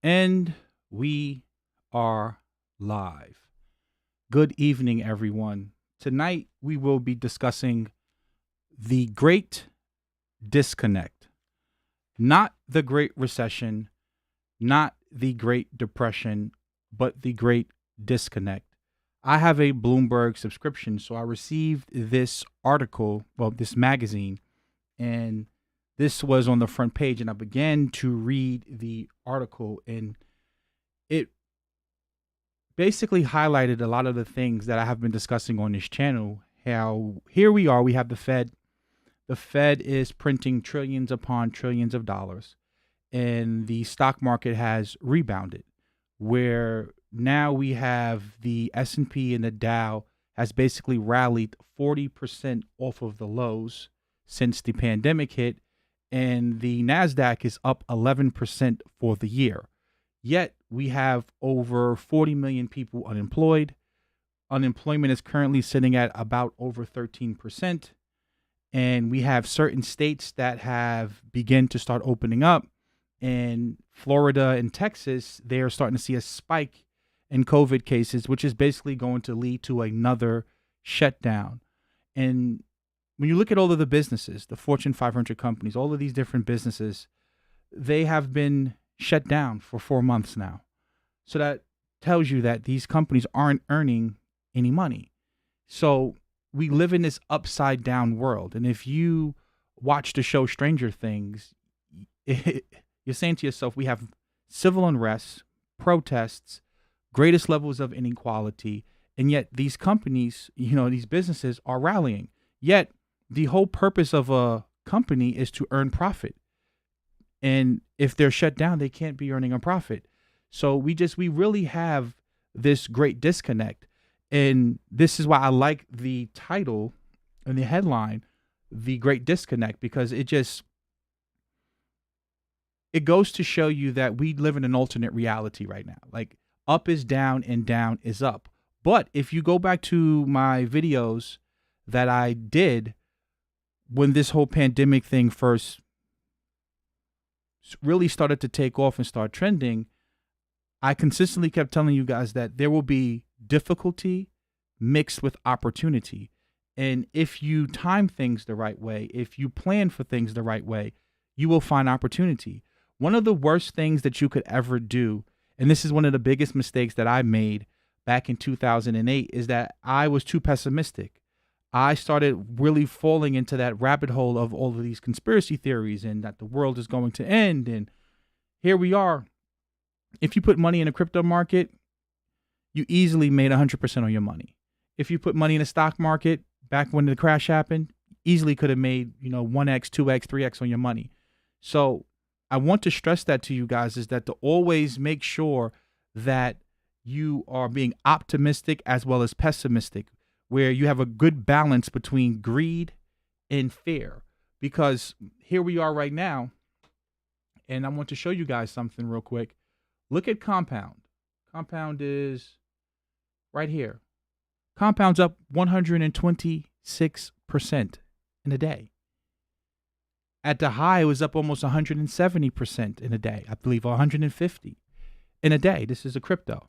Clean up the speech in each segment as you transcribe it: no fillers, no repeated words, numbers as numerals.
And we are live. Good evening, everyone. Tonight, we will be discussing the Great Disconnect, not the Great Recession, not the Great Depression, but the Great Disconnect. I have a Bloomberg subscription, so I received this article, this magazine, and this was on the front page, and I began to read the article, and it basically highlighted a lot of the things that I have been discussing on this channel. How here we are, we have the Fed. The Fed is printing trillions upon trillions of dollars, and the stock market has rebounded, where now we have the S&P and the Dow has basically rallied 40% off of the lows since the pandemic hit, and the Nasdaq is up 11% for the year. Yet we have over 40 million people unemployed. Unemployment is currently sitting at about over 13%. And we have certain states that have begun to start opening up. And Florida and Texas, they are starting to see a spike in COVID cases, which is basically going to lead to another shutdown. And when you look at all of the businesses, the Fortune 500 companies, all of these different businesses, they have been shut down for 4 months now. So that tells you that these companies aren't earning any money. So we live in this upside down world. And if you watch the show Stranger Things, you're saying to yourself, we have civil unrest, protests, greatest levels of inequality. And yet these companies, these businesses are rallying. Yet the whole purpose of a company is to earn profit. And if they're shut down, they can't be earning a profit. So we really have this great disconnect. And this is why I like the title and the headline, The Great Disconnect, because it goes to show you that we live in an alternate reality right now. Like up is down and down is up. But if you go back to my videos that I did when this whole pandemic thing first really started to take off and start trending, I consistently kept telling you guys that there will be difficulty mixed with opportunity. And if you time things the right way, if you plan for things the right way, you will find opportunity. One of the worst things that you could ever do, and this is one of the biggest mistakes that I made back in 2008, is that I was too pessimistic. I started really falling into that rabbit hole of all of these conspiracy theories and that the world is going to end. And here we are. If you put money in a crypto market, you easily made 100% on your money. If you put money in the stock market back when the crash happened, easily could have made, 1x, 2x, 3x on your money. So I want to stress that to you guys, is that to always make sure that you are being optimistic as well as pessimistic, where you have a good balance between greed and fear. Because here we are right now, and I want to show you guys something real quick. Look at Compound. Compound is right here. Compound's up 126% in a day. At the high, it was up almost 170% in a day. I believe 150 in a day. This is a crypto.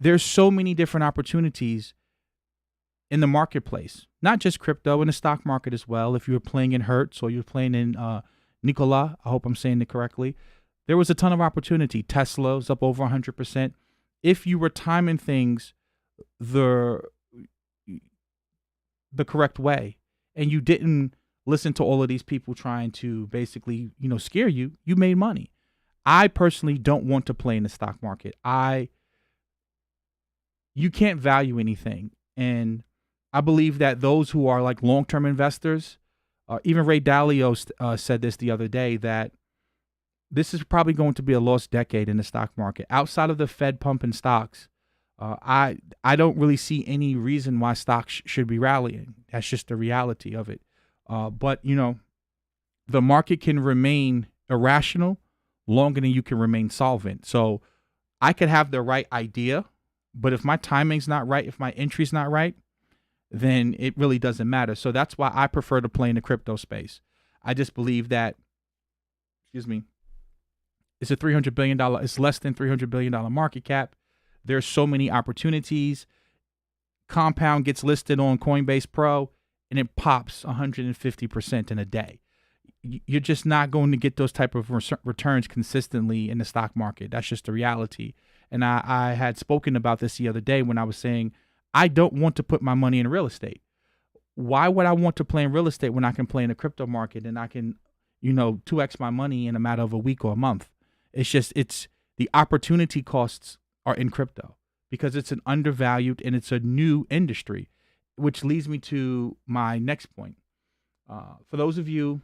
There's so many different opportunities in the marketplace, not just crypto, in the stock market as well. If you were playing in Hertz or you're playing in Nikola, I hope I'm saying it correctly, there was a ton of opportunity. Tesla was up over 100%. If you were timing things the correct way and you didn't listen to all of these people trying to basically, scare you, you made money. I personally don't want to play in the stock market. You can't value anything. And I believe that those who are like long-term investors, even Ray Dalio said this the other day, that this is probably going to be a lost decade in the stock market. Outside of the Fed pumping stocks, I don't really see any reason why stocks should be rallying. That's just the reality of it. But the market can remain irrational longer than you can remain solvent. So I could have the right idea, but if my timing's not right, if my entry's not right, then it really doesn't matter. So that's why I prefer to play in the crypto space. I just believe that, It's a $300 billion. It's less than $300 billion market cap. There's so many opportunities. Compound gets listed on Coinbase Pro, and it pops 150% in a day. You're just not going to get those type of returns consistently in the stock market. That's just the reality. And I had spoken about this the other day when I was saying I don't want to put my money in real estate. Why would I want to play in real estate when I can play in the crypto market and I can, 2x my money in a matter of a week or a month? It's the opportunity costs are in crypto because it's an undervalued and it's a new industry, which leads me to my next point. For those of you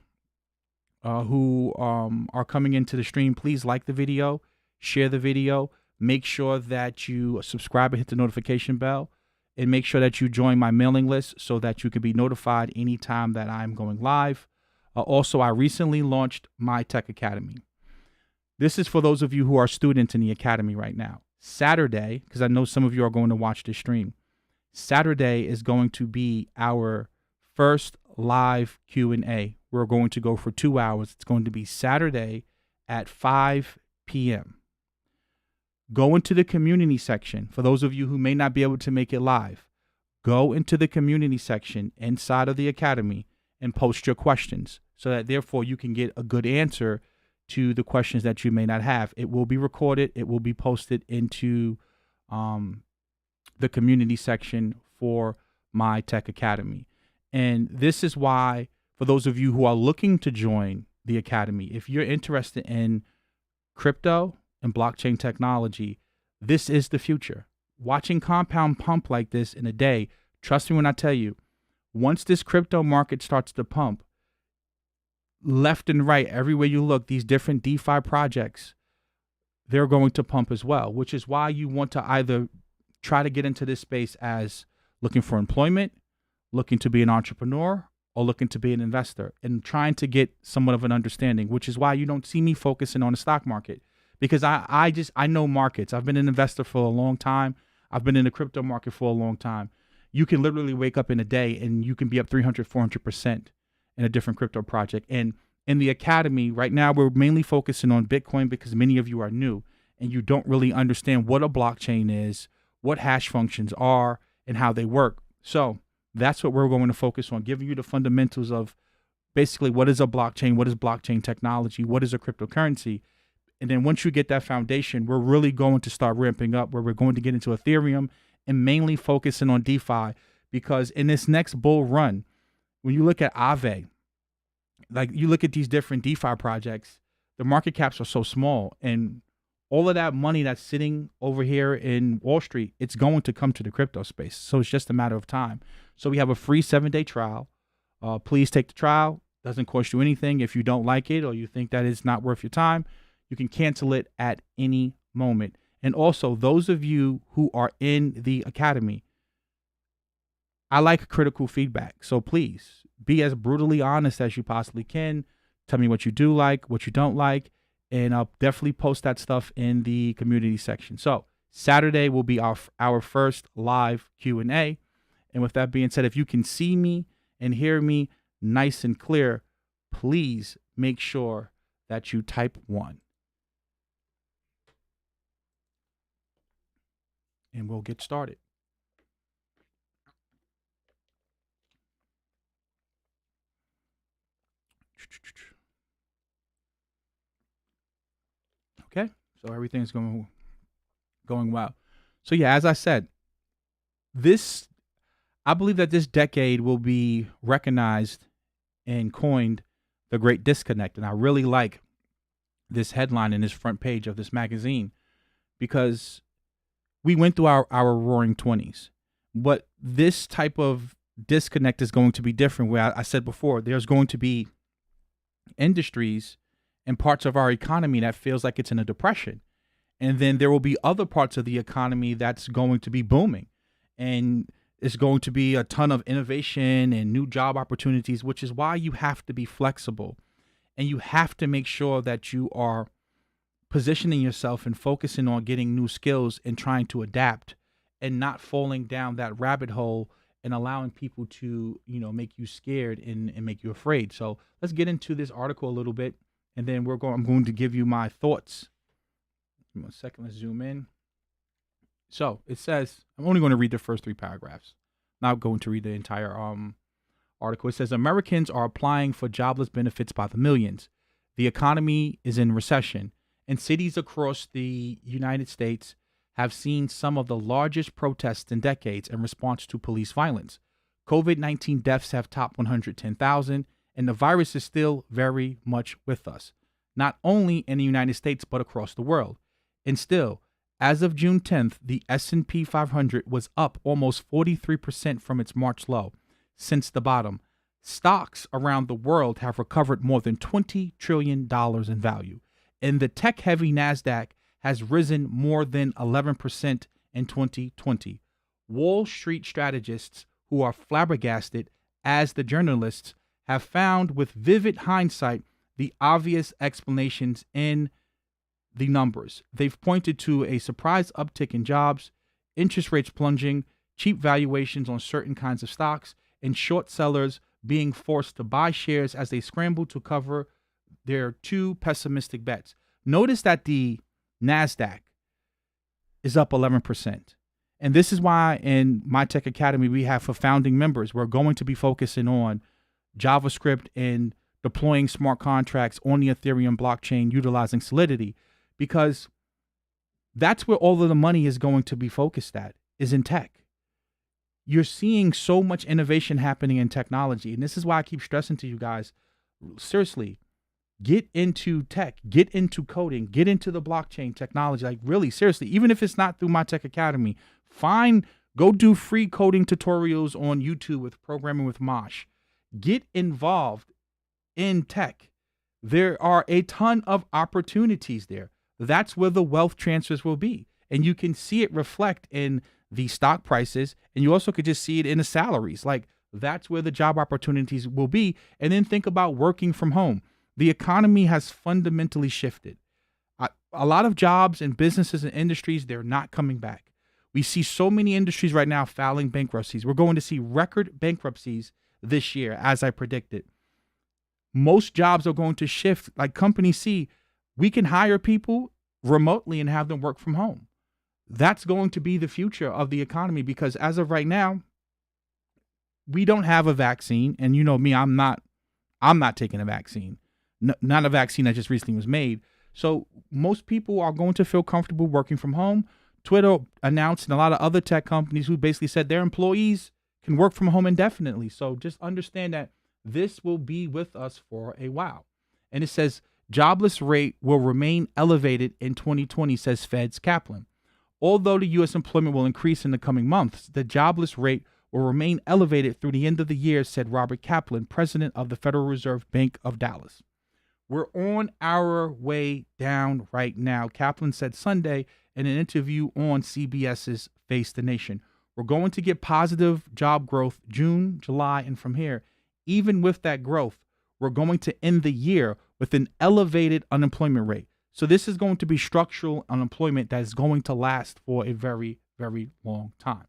who are coming into the stream, please like the video, share the video, make sure that you subscribe and hit the notification bell, and make sure that you join my mailing list so that you can be notified anytime that I'm going live. Also, I recently launched my Tech Academy. This is for those of you who are students in the academy right now. Saturday, because I know some of you are going to watch this stream, Saturday is going to be our first live Q&A. We're going to go for 2 hours. It's going to be Saturday at 5 p.m. Go into the community section. For those of you who may not be able to make it live, go into the community section inside of the academy and post your questions so that therefore you can get a good answer to the questions that you may not have. It will be recorded. It will be posted into the community section for my Tech Academy. And this is why, for those of you who are looking to join the academy, if you're interested in crypto and blockchain technology, this is the future. Watching compound pump like this in a day, trust me when I tell you, once this crypto market starts to pump, left and right, everywhere you look, these different DeFi projects, they're going to pump as well, which is why you want to either try to get into this space as looking for employment, looking to be an entrepreneur, or looking to be an investor, and trying to get somewhat of an understanding, which is why you don't see me focusing on the stock market, because I know markets. I've been an investor for a long time. I've been in the crypto market for a long time. You can literally wake up in a day and you can be up 300, 400% in a different crypto project. And in the academy right now, we're mainly focusing on Bitcoin because many of you are new and you don't really understand what a blockchain is, what hash functions are, and how they work. So that's what we're going to focus on, giving you the fundamentals of basically what is a blockchain, what is blockchain technology, what is a cryptocurrency. And then once you get that foundation, we're really going to start ramping up where we're going to get into Ethereum and mainly focusing on DeFi, because in this next bull run, when you look at Aave, like you look at these different DeFi projects, the market caps are so small, and all of that money that's sitting over here in Wall Street, it's going to come to the crypto space. So it's just a matter of time. So we have a free 7-day trial. Please take the trial. Doesn't cost you anything. If you don't like it or you think that it's not worth your time, you can cancel it at any moment. And also, those of you who are in the academy, I like critical feedback. So please be as brutally honest as you possibly can. Tell me what you do like, what you don't like, and I'll definitely post that stuff in the community section. So Saturday will be our first live Q&A. And with that being said, if you can see me and hear me nice and clear, please make sure that you type 1. And we'll get started. Okay, so everything's going well. So yeah, as I said, I believe that this decade will be recognized and coined the Great Disconnect. And I really like this headline in this front page of this magazine because we went through our roaring 20s. But this type of disconnect is going to be different, where I said before, there's going to be industries and parts of our economy that feels like it's in a depression. And then there will be other parts of the economy that's going to be booming. And it's going to be a ton of innovation and new job opportunities, which is why you have to be flexible. And you have to make sure that you are positioning yourself and focusing on getting new skills and trying to adapt and not falling down that rabbit hole and allowing people to, make you scared and make you afraid. So let's get into this article a little bit and then I'm going to give you my thoughts. Give me 1 second. Let's zoom in. So it says, I'm only going to read the first 3 paragraphs. Not going to read the entire article. It says Americans are applying for jobless benefits by the millions. The economy is in recession, and cities across the United States have seen some of the largest protests in decades in response to police violence. COVID-19 deaths have topped 110,000, and the virus is still very much with us, not only in the United States but across the world. And still, as of June 10th, the S&P 500 was up almost 43% from its March low. Since the bottom, stocks around the world have recovered more than $20 trillion in value, and the tech-heavy Nasdaq has risen more than 11% in 2020. Wall Street strategists who are flabbergasted, as the journalists have found with vivid hindsight, the obvious explanations in the numbers. They've pointed to a surprise uptick in jobs, interest rates plunging, cheap valuations on certain kinds of stocks, and short sellers being forced to buy shares as they scramble to cover their too pessimistic bets. Notice that the Nasdaq is up 11%. And this is why in my Tech Academy, we have for founding members, we're going to be focusing on JavaScript and deploying smart contracts on the Ethereum blockchain utilizing Solidity, because that's where all of the money is going to be focused at, is in tech. You're seeing so much innovation happening in technology. And this is why I keep stressing to you guys, seriously, get into tech, get into coding, get into the blockchain technology. Like really, seriously, even if it's not through my Tech Academy, go do free coding tutorials on YouTube with Programming with Mosh. Get involved in tech. There are a ton of opportunities there. That's where the wealth transfers will be. And you can see it reflect in the stock prices, and you also could just see it in the salaries. Like that's where the job opportunities will be. And then think about working from home. The economy has fundamentally shifted. A lot of jobs and businesses and industries, they're not coming back. We see so many industries right now filing bankruptcies. We're going to see record bankruptcies this year, as I predicted. Most jobs are going to shift. Like companies see, we can hire people remotely and have them work from home. That's going to be the future of the economy, because as of right now, we don't have a vaccine. And you know me, I'm not taking a vaccine. Not a vaccine that just recently was made. So most people are going to feel comfortable working from home. Twitter announced, and a lot of other tech companies who basically said their employees can work from home indefinitely. So just understand that this will be with us for a while. And it says jobless rate will remain elevated in 2020, says Fed's Kaplan. Although the U.S. employment will increase in the coming months, the jobless rate will remain elevated through the end of the year, said Robert Kaplan, president of the Federal Reserve Bank of Dallas. We're on our way down right now, Kaplan said Sunday in an interview on CBS's Face the Nation. We're going to get positive job growth June, July, and from here. Even with that growth, we're going to end the year with an elevated unemployment rate. So this is going to be structural unemployment that is going to last for a very, very long time.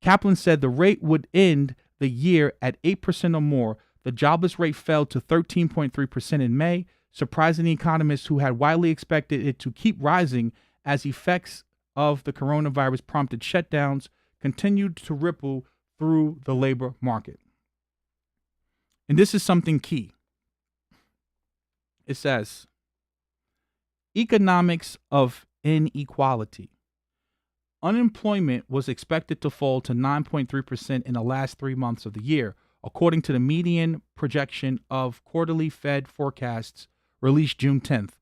Kaplan said the rate would end the year at 8% or more. The jobless rate fell to 13.3% in May, surprising the economists who had widely expected it to keep rising as effects of the coronavirus prompted shutdowns continued to ripple through the labor market. And this is something key. It says, economics of inequality. Unemployment was expected to fall to 9.3% in the last 3 months of the year, according to the median projection of quarterly Fed forecasts released June 10th.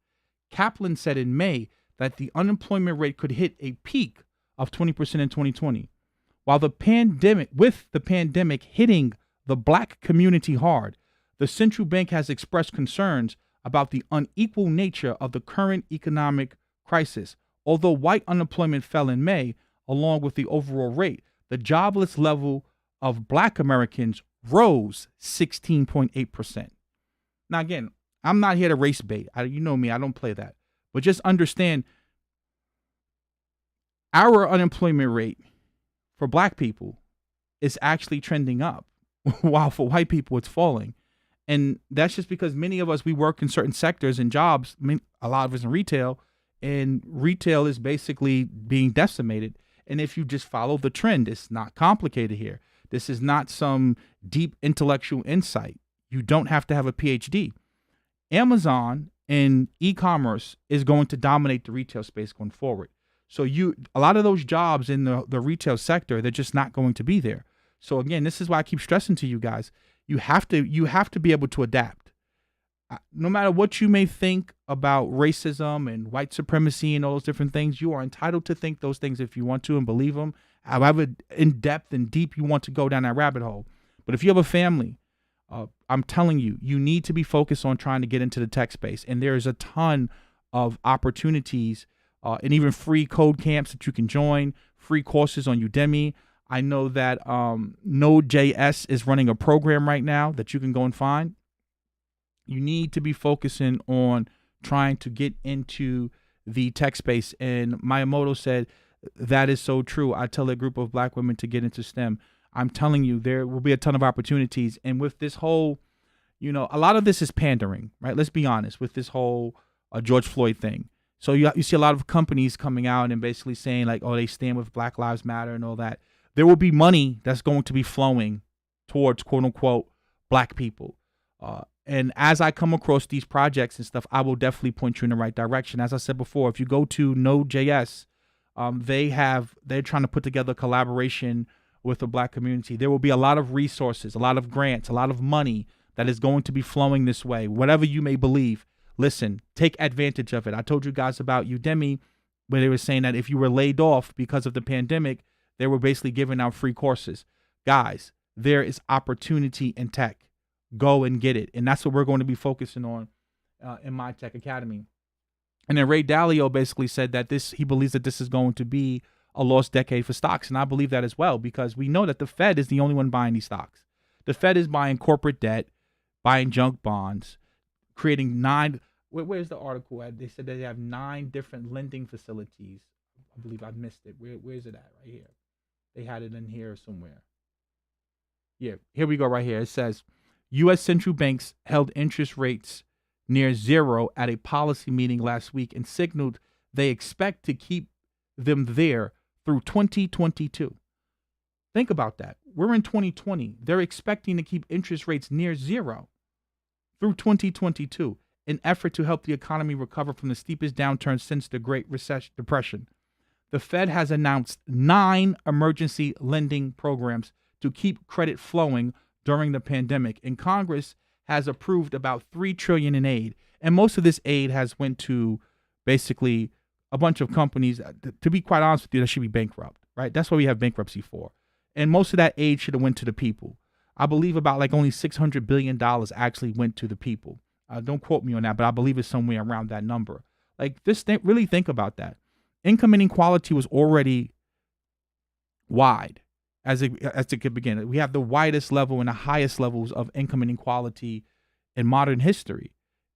Kaplan said in May that the unemployment rate could hit a peak of 20% in 2020. While the pandemic hitting the black community hard, the central bank has expressed concerns about the unequal nature of the current economic crisis. Although white unemployment fell in May, along with the overall rate, the jobless level of black Americans rose 16.8%. Now, again, I'm not here to race bait. You know me, I don't play that. But just understand, our unemployment rate for black people is actually trending up, while for white people it's falling. And that's just because many of us, we work in certain sectors and jobs, a lot of us in retail, and retail is basically being decimated. And if you just follow the trend, it's not complicated here. This is not some deep intellectual insight. You don't have to have a PhD. Amazon and e-commerce is going to dominate the retail space going forward. So a lot of those jobs in the retail sector, they're just not going to be there. So again, this is why I keep stressing to you guys, you have to be able to adapt. No matter what you may think about racism and white supremacy and all those different things, you are entitled to think those things if you want to and believe them, however in depth and deep you want to go down that rabbit hole. But if you have a family, I'm telling you, you need to be focused on trying to get into the tech space. And there is a ton of opportunities and even free code camps that you can join, free courses on Udemy. I know that Node.js is running a program right now that you can go and find. You need to be focusing on trying to get into the tech space. And Miyamoto said, that is so true. I tell a group of black women to get into STEM. I'm telling you, there will be a ton of opportunities. And with this whole, a lot of this is pandering, right? Let's be honest with this whole George Floyd thing. So you see a lot of companies coming out and basically saying like, oh, they stand with Black Lives Matter and all that. There will be money that's going to be flowing towards quote unquote black people. And as I come across these projects and stuff, I will definitely point you in the right direction. As I said before, if you go to Node.js, they're trying to put together a collaboration with the black community. There will be a lot of resources, a lot of grants, a lot of money that is going to be flowing this way. Whatever you may believe, listen, take advantage of it. I told you guys about Udemy, where they were saying that if you were laid off because of the pandemic, they were basically giving out free courses. Guys, there is opportunity in tech. Go and get it. And that's what we're going to be focusing on in My Tech Academy. And then Ray Dalio basically said that he believes that this is going to be a lost decade for stocks. And I believe that as well, because we know that the Fed is the only one buying these stocks. The Fed is buying corporate debt, buying junk bonds, creating where's the article at? They said that they have 9 different lending facilities. I believe I missed it. Where's it at? Right here. They had it in here somewhere. Yeah, here we go right here. It says, U.S. central banks held interest rates near zero at a policy meeting last week and signaled they expect to keep them there through 2022. Think about that. We're in 2020. They're expecting to keep interest rates near zero through 2022, an effort to help the economy recover from the steepest downturn since the Great Depression. The Fed has announced 9 emergency lending programs to keep credit flowing during the pandemic, and Congress has approved about $3 trillion in aid. And most of this aid has went to basically a bunch of companies, to be quite honest with you, that should be bankrupt, right? That's what we have bankruptcy for. And most of that aid should have went to the people. I believe about like only $600 billion actually went to the people. Don't quote me on that, but I believe it's somewhere around that number. Like really think about that. Income inequality was already wide as it could begin. We have the widest level and the highest levels of income inequality in modern history.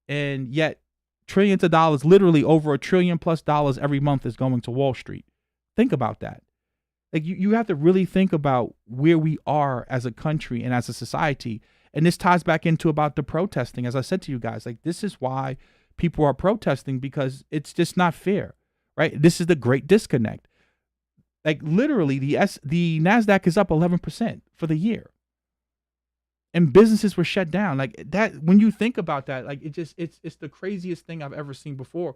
And yet trillions of dollars, literally over $1 trillion+ every month is going to Wall Street. Think about that. Like you have to really think about where we are as a country and as a society. And this ties back into about the protesting. As I said to you guys, like this is why people are protesting, because it's just not fair, right? This is the great disconnect. Like literally the Nasdaq is up 11% for the year. And businesses were shut down. Like that, when you think about that, like it's the craziest thing I've ever seen before.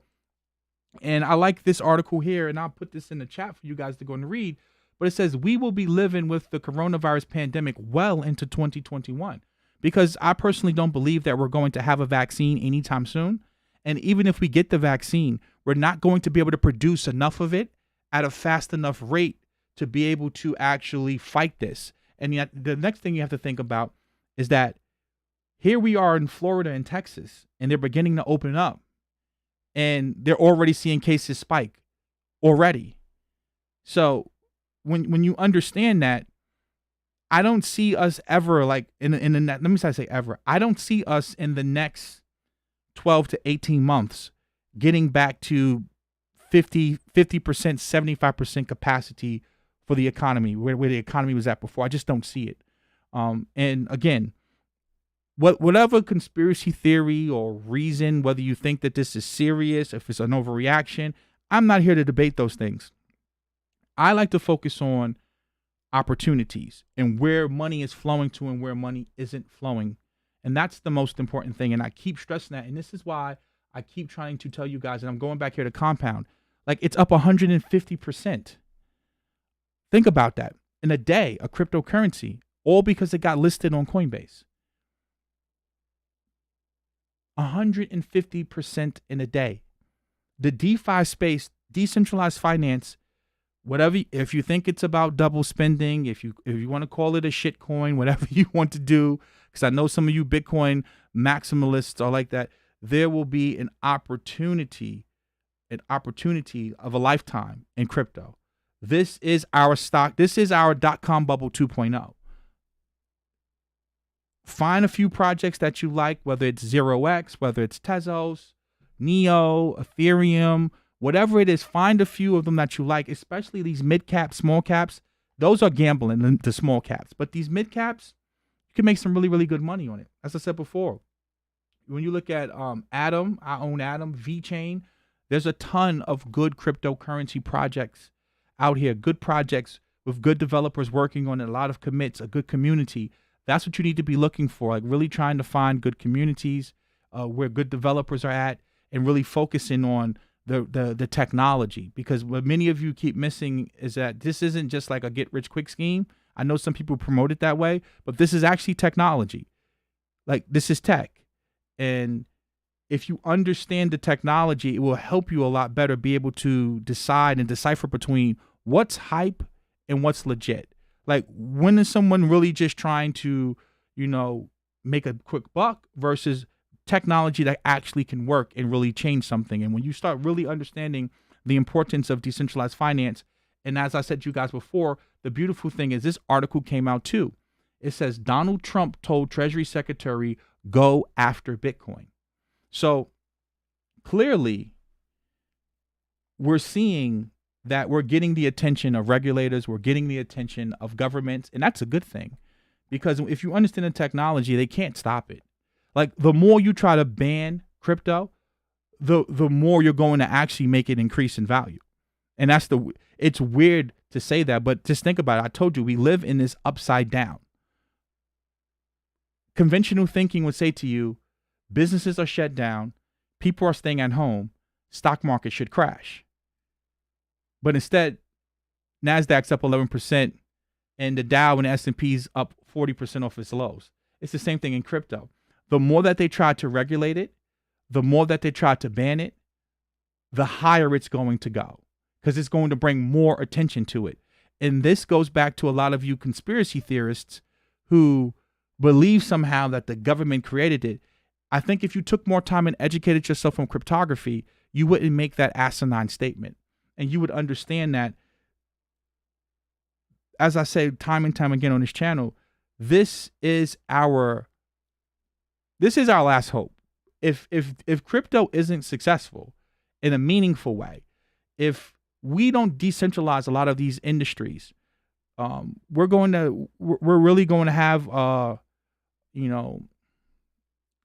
And I like this article here, and I'll put this in the chat for you guys to go and read. But it says, we will be living with the coronavirus pandemic well into 2021, because I personally don't believe that we're going to have a vaccine anytime soon. And even if we get the vaccine, we're not going to be able to produce enough of it at a fast enough rate to be able to actually fight this. And yet the next thing you have to think about is that here we are in Florida and Texas, and they're beginning to open up, and they're already seeing cases spike already. So when you understand that, I don't see us ever like let me say ever. I don't see us in the next 12 to 18 months getting back to 50%, 75% capacity for the economy, where the economy was at before. I just don't see it. And again, whatever conspiracy theory or reason, whether you think that this is serious, if it's an overreaction, I'm not here to debate those things. I like to focus on opportunities and where money is flowing to and where money isn't flowing. And that's the most important thing. And I keep stressing that. And this is why I keep trying to tell you guys, and I'm going back here to compound, like it's up 150%. Think about that. In a day, a cryptocurrency, all because it got listed on Coinbase. 150% in a day. The DeFi space, decentralized finance, whatever, if you think it's about double spending, if you want to call it a shit coin, whatever you want to do, because I know some of you Bitcoin maximalists are like that, there will be an opportunity of a lifetime in crypto. This is our stock. This is our .com bubble 2.0. Find a few projects that you like, whether it's 0x, whether it's Tezos, Neo, Ethereum, whatever it is. Find a few of them that you like, especially these mid caps, small caps. Those are gambling, the small caps. But these mid caps, you can make some really, really good money on it. As I said before, when you look at Atom, I own Atom, VeChain, there's a ton of good cryptocurrency projects out here, good projects with good developers working on it, a lot of commits, a good community. That's what you need to be looking for, like really trying to find good communities where good developers are at, and really focusing on the technology. Because what many of you keep missing is that this isn't just like a get rich quick scheme. I know some people promote it that way, but this is actually technology. Like, this is tech. And if you understand the technology, it will help you a lot better be able to decide and decipher between what's hype and what's legit. Like, when is someone really just trying to, make a quick buck versus technology that actually can work and really change something? And when you start really understanding the importance of decentralized finance, and as I said to you guys before, the beautiful thing is this article came out too. It says Donald Trump told Treasury Secretary, go after Bitcoin. So clearly, we're seeing that we're getting the attention of regulators, we're getting the attention of governments, and that's a good thing. Because if you understand the technology, they can't stop it. Like, the more you try to ban crypto, the more you're going to actually make it increase in value. And it's weird to say that, but just think about it. I told you, we live in this upside down. Conventional thinking would say to you, businesses are shut down, people are staying at home, stock market should crash. But instead, Nasdaq's up 11% and the Dow and the S&P's up 40% off its lows. It's the same thing in crypto. The more that they try to regulate it, the more that they try to ban it, the higher it's going to go, because it's going to bring more attention to it. And this goes back to a lot of you conspiracy theorists who believe somehow that the government created it. I think if you took more time and educated yourself on cryptography, you wouldn't make that asinine statement. And you would understand that, as I say time and time again on this channel, this is our last hope. If crypto isn't successful in a meaningful way, if we don't decentralize a lot of these industries, we're really going to have an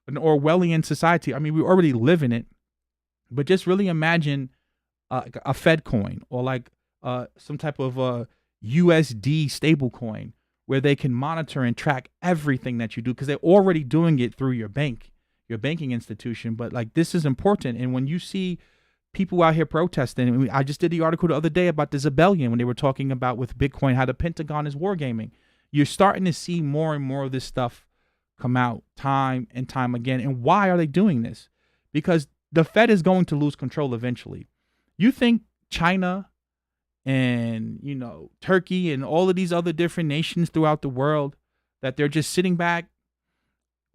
Orwellian society. I mean, we already live in it, but just really imagine a Fed coin, or like some type of USD stable coin, where they can monitor and track everything that you do, because they're already doing it through your banking institution. But like, this is important. And when you see people out here protesting, I just did the article the other day about the Zebellion, when they were talking about with Bitcoin how the Pentagon is wargaming. You're starting to see more and more of this stuff come out time and time again. And why are they doing this? Because the Fed is going to lose control eventually. You think China and, Turkey and all of these other different nations throughout the world, that they're just sitting back,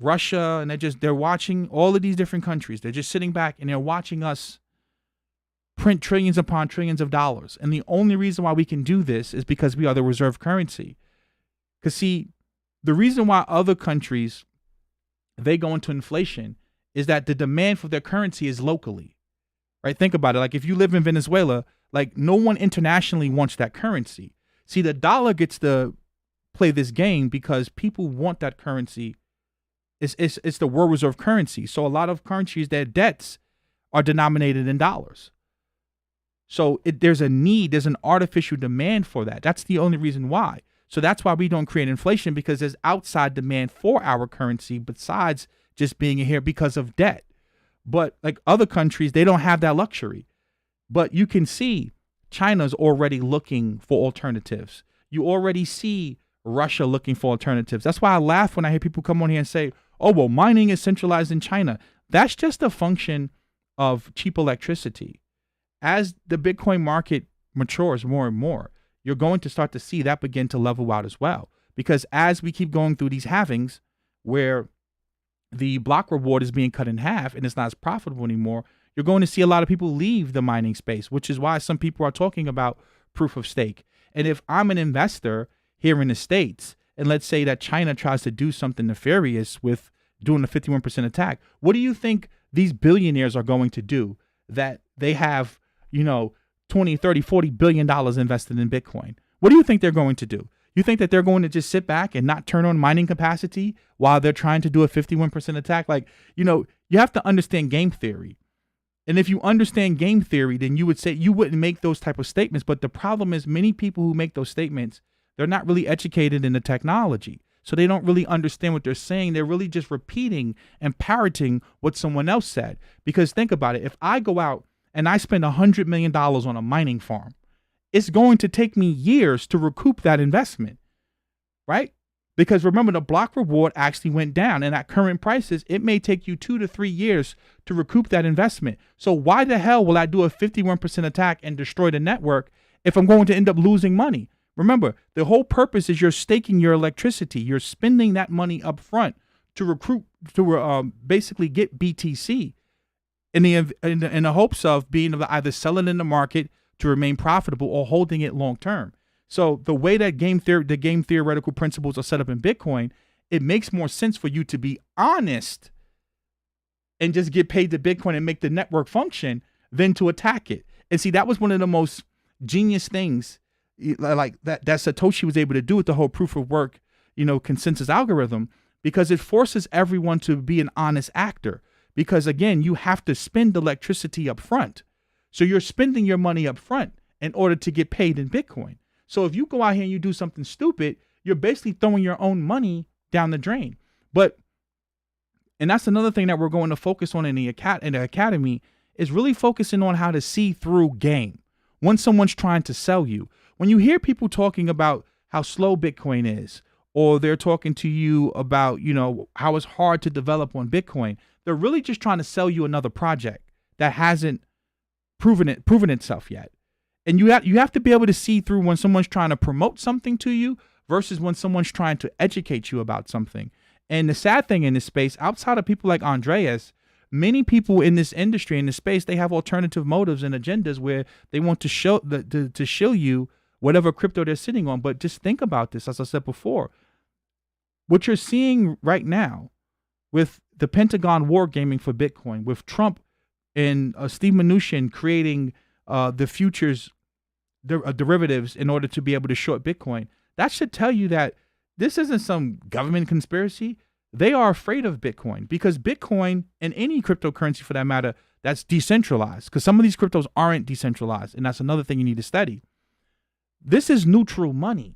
Russia, and they're watching all of these different countries. They're just sitting back and they're watching us print trillions upon trillions of dollars. And the only reason why we can do this is because we are the reserve currency. Because see, the reason why other countries, they go into inflation is that the demand for their currency is locally, right? Think about it. Like, if you live in Venezuela, like, no one internationally wants that currency. See, the dollar gets to play this game because people want that currency It's the world reserve currency. So a lot of countries, their debts are denominated in dollars. So there's an artificial demand for that. That's the only reason why. So that's why we don't create inflation, because there's outside demand for our currency besides just being here because of debt. But like other countries, they don't have that luxury. But you can see China's already looking for alternatives. You already see Russia looking for alternatives. That's why I laugh when I hear people come on here and say, oh, well, mining is centralized in China. That's just a function of cheap electricity. As the Bitcoin market matures more and more, you're going to start to see that begin to level out as well. Because as we keep going through these halvings where the block reward is being cut in half and it's not as profitable anymore, you're going to see a lot of people leave the mining space, which is why some people are talking about proof of stake. And if I'm an investor here in the States, and let's say that China tries to do something nefarious with doing a 51% attack, what do you think these billionaires are going to do that they have, 20, 30, $40 billion invested in Bitcoin? What do you think they're going to do? You think that they're going to just sit back and not turn on mining capacity while they're trying to do a 51% attack? You have to understand game theory. And if you understand game theory, then you would say you wouldn't make those type of statements. But the problem is many people who make those statements, they're not really educated in the technology. So they don't really understand what they're saying. They're really just repeating and parroting what someone else said. Because think about it. If I go out and I spend $100 million on a mining farm, it's going to take me years to recoup that investment, right? Because remember, the block reward actually went down, and at current prices, it may take you 2 to 3 years to recoup that investment. So why the hell will I do a 51% attack and destroy the network if I'm going to end up losing money? Remember, the whole purpose is you're staking your electricity. You're spending that money up front to recruit, to basically get BTC in the hopes of being able to either sell it in the market to remain profitable or holding it long term. So the way that the game theoretical principles are set up in Bitcoin, it makes more sense for you to be honest and just get paid to Bitcoin and make the network function than to attack it. And see, that was one of the most genius things like that Satoshi was able to do with the whole proof of work, consensus algorithm, because it forces everyone to be an honest actor. Because again, you have to spend electricity up front. So you're spending your money up front in order to get paid in Bitcoin. So if you go out here and you do something stupid, you're basically throwing your own money down the drain. And that's another thing that we're going to focus on in the academy is really focusing on how to see through game when someone's trying to sell you. When you hear people talking about how slow Bitcoin is, or they're talking to you about, how it's hard to develop on Bitcoin, they're really just trying to sell you another project that hasn't proven itself yet. And you have to be able to see through when someone's trying to promote something to you versus when someone's trying to educate you about something. And the sad thing in this space, outside of people like Andreas, many people in this industry, in this space, they have alternative motives and agendas where they want to show to show you whatever crypto they're sitting on. But just think about this, as I said before. What you're seeing right now with the Pentagon wargaming for Bitcoin, with Trump and Steve Mnuchin creating the futures derivatives in order to be able to short Bitcoin, that should tell you that this isn't some government conspiracy. They are afraid of Bitcoin because Bitcoin and any cryptocurrency for that matter that's decentralized, because some of these cryptos aren't decentralized, and that's another thing you need to study. This is neutral money.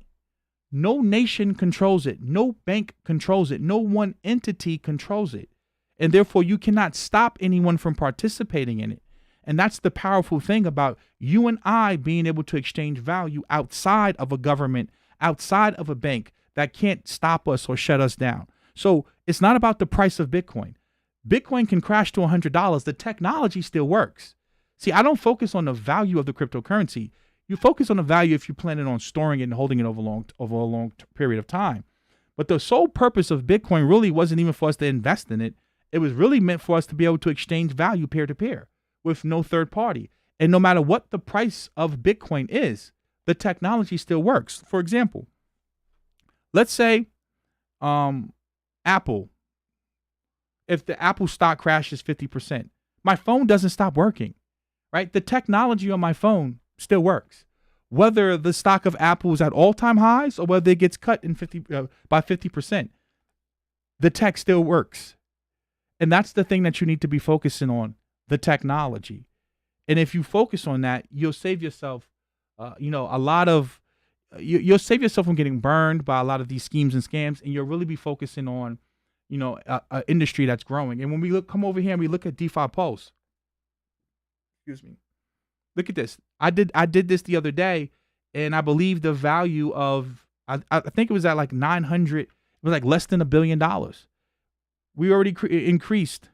No nation controls it. No bank controls it. No one entity controls it. And therefore, you cannot stop anyone from participating in it. And that's the powerful thing about you and I being able to exchange value outside of a government, outside of a bank that can't stop us or shut us down. So it's not about the price of Bitcoin. Bitcoin can crash to $100. The technology still works. See, I don't focus on the value of the cryptocurrency. You focus on the value if you're planning on storing it and holding it over a long period of time. But the sole purpose of Bitcoin really wasn't even for us to invest in it. It was really meant for us to be able to exchange value peer to peer with no third party. And no matter what the price of Bitcoin is, the technology still works. For example, let's say Apple, if the Apple stock crashes 50%, my phone doesn't stop working, right? The technology on my phone still works. Whether the stock of Apple is at all-time highs or whether it gets cut by 50%, the tech still works. And that's the thing that you need to be focusing on, the technology. And if you focus on that, you'll save yourself, a lot of, you'll save yourself from getting burned by a lot of these schemes and scams. And you'll really be focusing on, a industry that's growing. And when we come over here and we look at DeFi Pulse, excuse me, look at this. I did this the other day, and I believe the value of, I think it was at like 900, it was like less than $1 billion. We already increased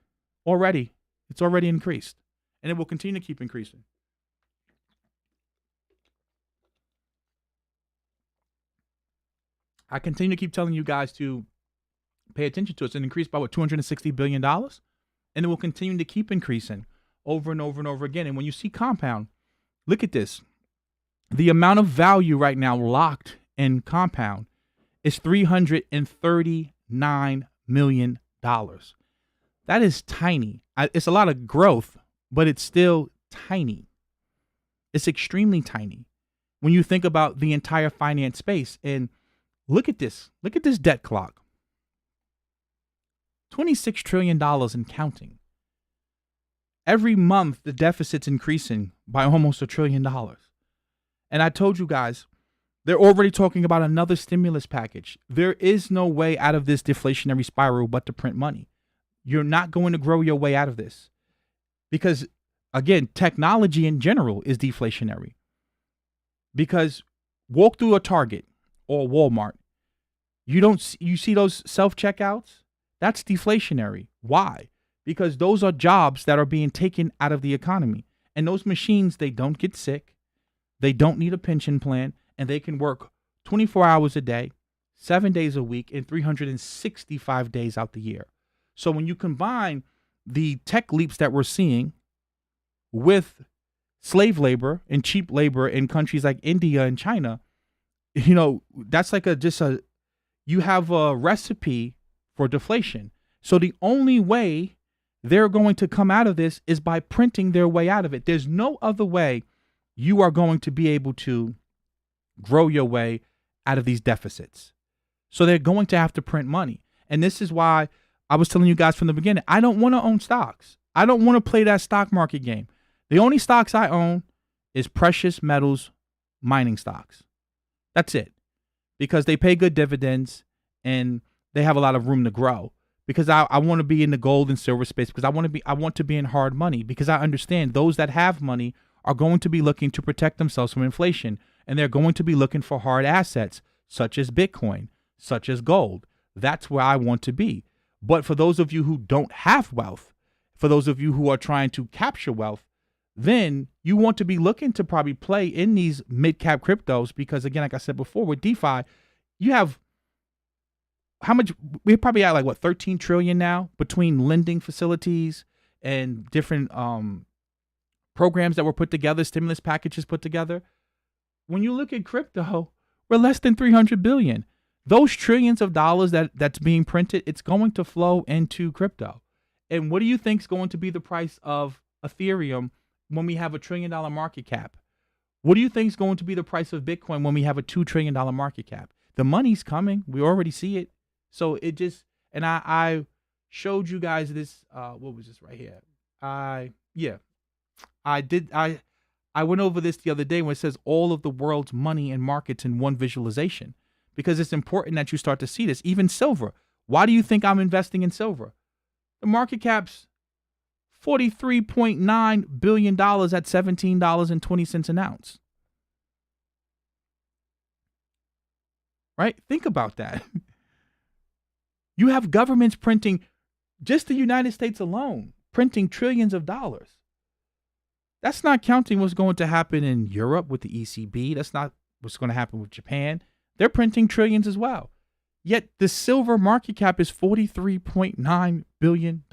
already. It's already increased, and it will continue to keep increasing. I continue to keep telling you guys to pay attention to it. It's an increase by $260 billion, and it will continue to keep increasing over and over and over again. And when you see compound, look at this. The amount of value right now locked in compound is $339 million. That is tiny. It's a lot of growth, but it's still tiny. It's extremely tiny when you think about the entire finance space. And look at this. Look at this debt clock. $26 trillion and counting. Every month, the deficit's increasing by almost $1 trillion. And I told you guys, they're already talking about another stimulus package. There is no way out of this deflationary spiral but to print money. You're not going to grow your way out of this. Because, again, technology in general is deflationary. Because walk through a Target or Walmart. You see those self-checkouts? That's deflationary. Why? Because those are jobs that are being taken out of the economy. And those machines, they don't get sick. They don't need a pension plan. And they can work 24 hours a day, 7 days a week, and 365 days out the year. So when you combine the tech leaps that we're seeing with slave labor and cheap labor in countries like India and China, that's like you have a recipe for deflation. So the only way they're going to come out of this is by printing their way out of it. There's no other way you are going to be able to grow your way out of these deficits. So they're going to have to print money. And this is why I was telling you guys from the beginning, I don't want to own stocks. I don't want to play that stock market game. The only stocks I own is precious metals mining stocks. That's it. Because they pay good dividends and they have a lot of room to grow. Because I want to be in the gold and silver space, because I want to be in hard money, because I understand those that have money are going to be looking to protect themselves from inflation, and they're going to be looking for hard assets such as Bitcoin, such as gold. That's where I want to be. But for those of you who don't have wealth, for those of you who are trying to capture wealth, then you want to be looking to probably play in these mid-cap cryptos, because again, like I said before, with DeFi, you have how much? We're probably at like 13 trillion now between lending facilities and different programs that were put together, stimulus packages put together. When you look at crypto, we're less than 300 billion. Those trillions of dollars that's being printed, it's going to flow into crypto. And what do you think is going to be the price of Ethereum when we have $1 trillion market cap? What do you think is going to be the price of Bitcoin when we have a $2 trillion market cap? The money's coming. We already see it. So it just, and I showed you guys this, what was this right here? I went over this the other day when it says all of the world's money and markets in one visualization, because it's important that you start to see this. Even silver. Why do you think I'm investing in silver? The market cap's $43.9 billion at $17.20 an ounce. Right? Think about that. You have governments printing, just the United States alone, printing trillions of dollars. That's not counting what's going to happen in Europe with the ECB. That's not what's going to happen with Japan. They're printing trillions as well. Yet the silver market cap is $43.9 billion.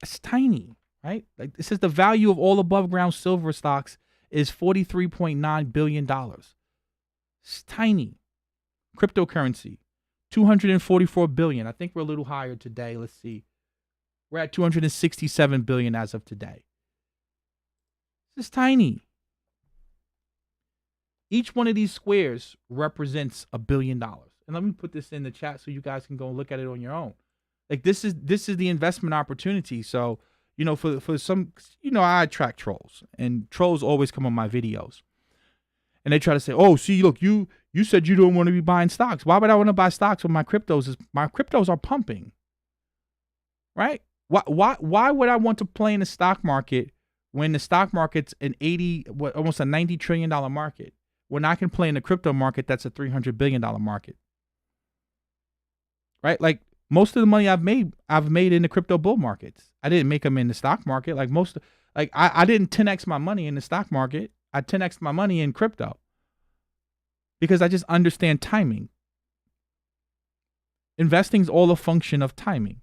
It's tiny, right? Like this is the value of all above ground silver stocks is $43.9 billion. It's tiny. Cryptocurrency, 244 billion. I think we're a little higher today. Let's see. We're at 267 billion as of today. This is tiny. Each one of these squares represents $1 billion. And let me put this in the chat so you guys can go look at it on your own. Like this is the investment opportunity. So, for some, I attract trolls, and trolls always come on my videos. And they try to say, "Oh, see, look, you said you don't want to be buying stocks. Why would I want to buy stocks when my cryptos are pumping?" Right? Why would I want to play in the stock market when the stock market's almost a $90 trillion market? When I can play in the crypto market that's a $300 billion market. Right? Like most of the money I've made in the crypto bull markets. I didn't make them in the stock market. I didn't 10x my money in the stock market. I 10x my money in crypto because I just understand timing. Investing is all a function of timing.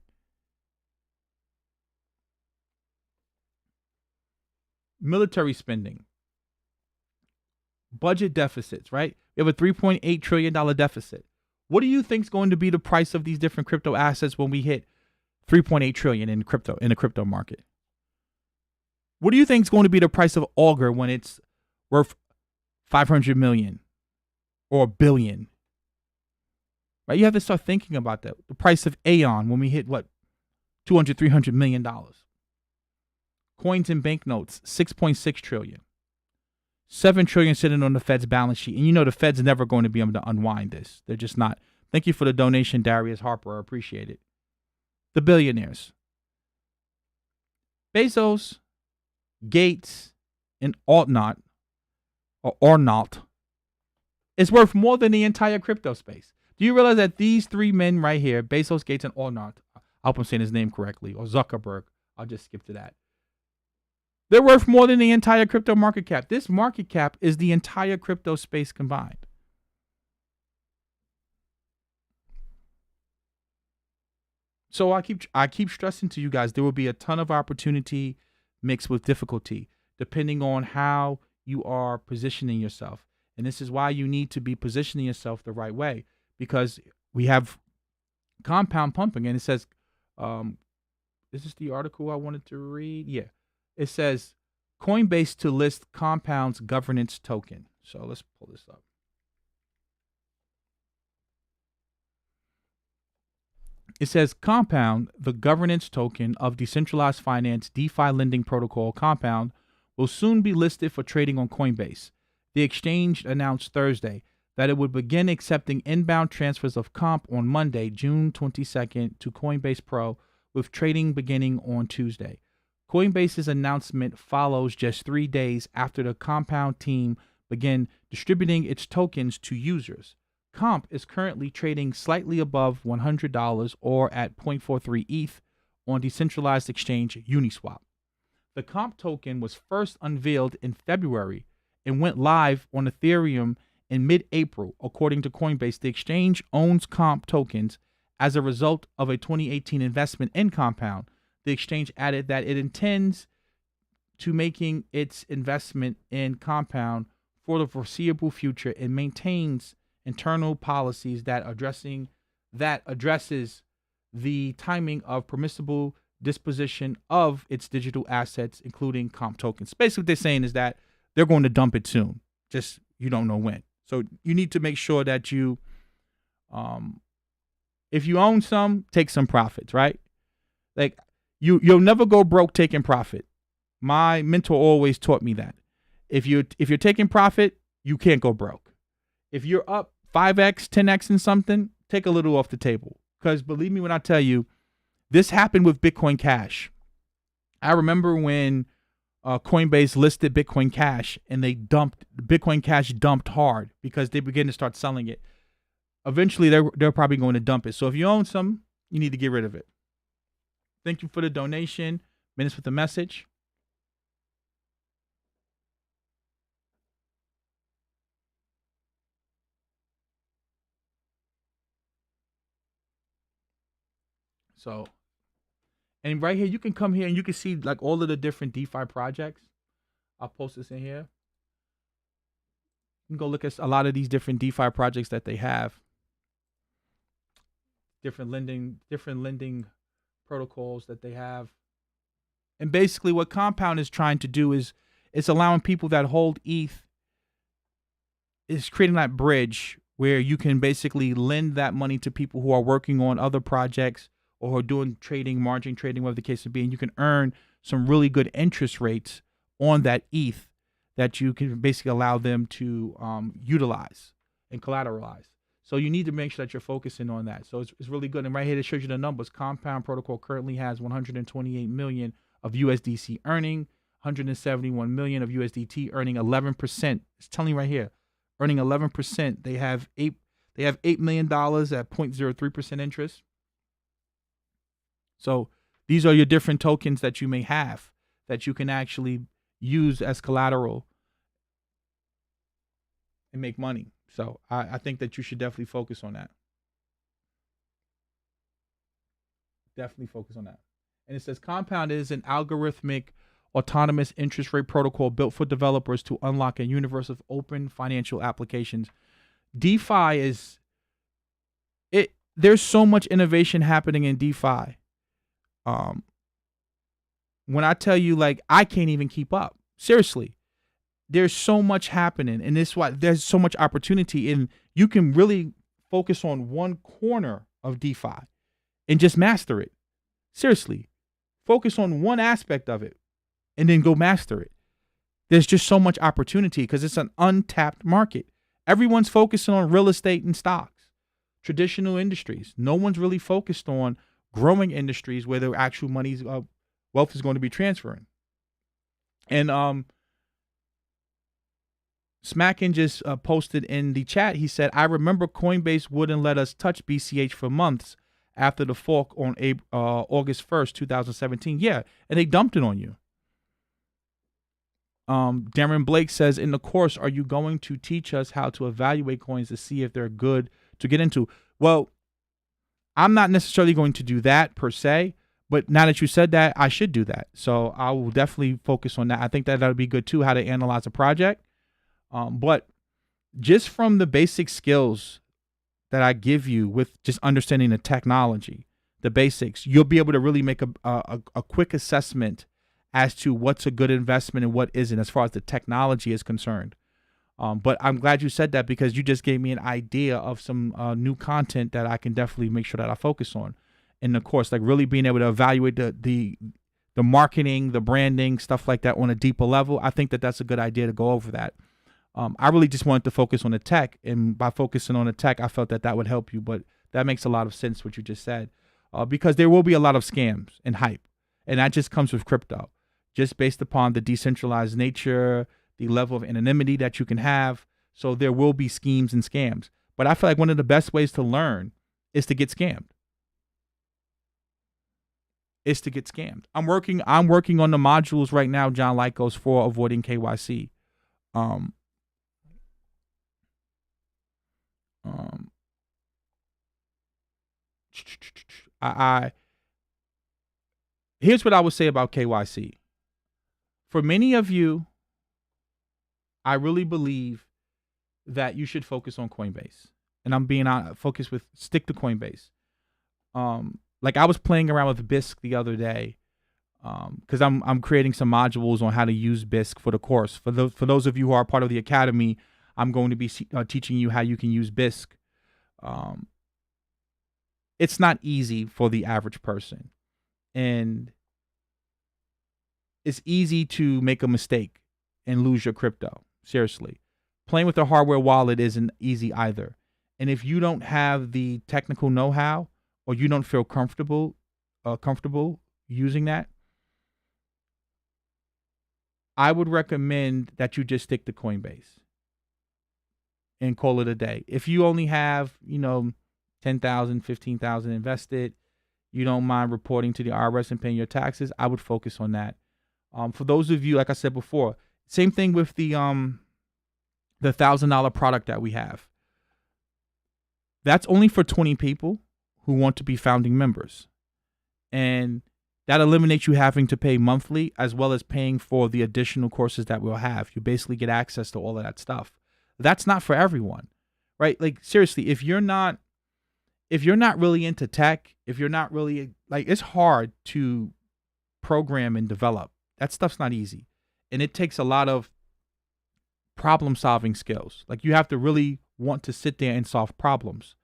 Military spending, budget deficits, right? We have a $3.8 trillion deficit. What do you think is going to be the price of these different crypto assets when we hit 3.8 trillion in the crypto market? What do you think is going to be the price of Augur when it's worth 500 million or a billion? Right? You have to start thinking about that. The price of Aeon when we hit what? 200, 300 million dollars. Coins and banknotes, 6.6 trillion. 7 trillion sitting on the Fed's balance sheet. And the Fed's never going to be able to unwind this. They're just not. Thank you for the donation, Darius Harper. I appreciate it. The billionaires. Bezos, Gates, and Arnault is worth more than the entire crypto space. Do you realize that these three men right here, Bezos, Gates, and Arnault, I hope I'm saying his name correctly, or Zuckerberg, I'll just skip to that. They're worth more than the entire crypto market cap. This market cap is the entire crypto space combined. So I keep stressing to you guys, there will be a ton of opportunity mixed with difficulty, depending on how you are positioning yourself. And this is why you need to be positioning yourself the right way, because we have compound pumping. And it says, is this the article I wanted to read? Yeah. It says Coinbase to list Compound's governance token. So let's pull this up. It says Compound, the governance token of decentralized finance DeFi lending protocol Compound, will soon be listed for trading on Coinbase. The exchange announced Thursday that it would begin accepting inbound transfers of Comp on Monday, June 22nd, to Coinbase Pro, with trading beginning on Tuesday. Coinbase's announcement follows just 3 days after the Compound team began distributing its tokens to users. Comp is currently trading slightly above $100 or at 0.43 ETH on decentralized exchange Uniswap. The Comp token was first unveiled in February and went live on Ethereum in mid-April. According to Coinbase, the exchange owns Comp tokens as a result of a 2018 investment in Compound. The exchange added that it intends to making its investment in Compound for the foreseeable future and maintains internal policies that addresses the timing of permissible disposition of its digital assets, including Comp tokens. Basically, what they're saying is that they're going to dump it soon. Just you don't know when. So you need to make sure that you, if you own some, take some profits, right? Like you'll never go broke taking profit. My mentor always taught me that. If you're taking profit, you can't go broke. If you're up 5x, 10x in something, take a little off the table. Because believe me when I tell you, this happened with Bitcoin Cash. I remember when Coinbase listed Bitcoin Cash and Bitcoin Cash dumped hard because they began to start selling it. Eventually, they're probably going to dump it. So if you own some, you need to get rid of it. Thank you for the donation. Minutes with the message. So, and right here, you can come here and you can see like all of the different DeFi projects. I'll post this in here. You can go look at a lot of these different DeFi projects that they have. Different lending protocols that they have. And basically what Compound is trying to do is it's allowing people that hold ETH is creating that bridge where you can basically lend that money to people who are working on other projects or who are doing trading, margin trading, whatever the case may be, and you can earn some really good interest rates on that ETH that you can basically allow them to utilize and collateralize. So you need to make sure that you're focusing on that. So it's really good. And right here, it shows you the numbers. Compound Protocol currently has 128 million of USDC earning, 171 million of USDT earning 11%. It's telling you right here, earning 11%. They have $8 million at 0.03% interest. So these are your different tokens that you may have that you can actually use as collateral and make money. So I think that you should definitely focus on that. Definitely focus on that. And it says Compound is an algorithmic autonomous interest rate protocol built for developers to unlock a universe of open financial applications. DeFi is it. There's so much innovation happening in DeFi. When I tell you, like, I can't even keep up. Seriously. There's so much happening, and this is why there's so much opportunity, and you can really focus on one corner of DeFi and just master it. Seriously, focus on one aspect of it and then go master it. There's just so much opportunity because it's an untapped market. Everyone's focusing on real estate and stocks, traditional industries. No one's really focused on growing industries where the actual money's wealth is going to be transferring. And Smackin just posted in the chat. He said, I remember Coinbase wouldn't let us touch BCH for months after the fork on August 1st, 2017. Yeah, and they dumped it on you. Darren Blake says, in the course, are you going to teach us how to evaluate coins to see if they're good to get into? Well, I'm not necessarily going to do that per se, but now that you said that, I should do that. So I will definitely focus on that. I think that would be good too, how to analyze a project. But just from the basic skills that I give you with just understanding the technology, the basics, you'll be able to really make a quick assessment as to what's a good investment and what isn't as far as the technology is concerned. But I'm glad you said that because you just gave me an idea of some new content that I can definitely make sure that I focus on in the course, like really being able to evaluate the marketing, the branding, stuff like that on a deeper level. I think that that's a good idea to go over that. I really just wanted to focus on the tech, and by focusing on the tech, I felt that that would help you. But that makes a lot of sense what you just said, because there will be a lot of scams and hype, and that just comes with crypto, just based upon the decentralized nature, the level of anonymity that you can have. So there will be schemes and scams. But I feel like one of the best ways to learn is to get scammed. I'm working on the modules right now, John Lycos, for avoiding KYC. Here's what I would say about KYC. For many of you, I really believe that you should focus on Coinbase, and I'm being focused with stick to Coinbase. Like I was playing around with BISC the other day, because I'm creating some modules on how to use BISC for the course. For those of you who are part of the academy, I'm going to be teaching you how you can use BISC. It's not easy for the average person, and it's easy to make a mistake and lose your crypto. Seriously, playing with a hardware wallet isn't easy either. And if you don't have the technical know-how, or you don't feel comfortable using that, I would recommend that you just stick to Coinbase and call it a day. If you only have, 10,000, 15,000 invested, you don't mind reporting to the IRS and paying your taxes, I would focus on that. For those of you, like I said before, same thing with the $1,000 product that we have. That's only for 20 people who want to be founding members. And that eliminates you having to pay monthly, as well as paying for the additional courses that we'll have. You basically get access to all of that stuff. That's not for everyone, right? Like seriously, if you're not really into tech, if you're not really it's hard to program and develop. That stuff's not easy. And it takes a lot of problem solving skills. Like you have to really want to sit there and solve problems.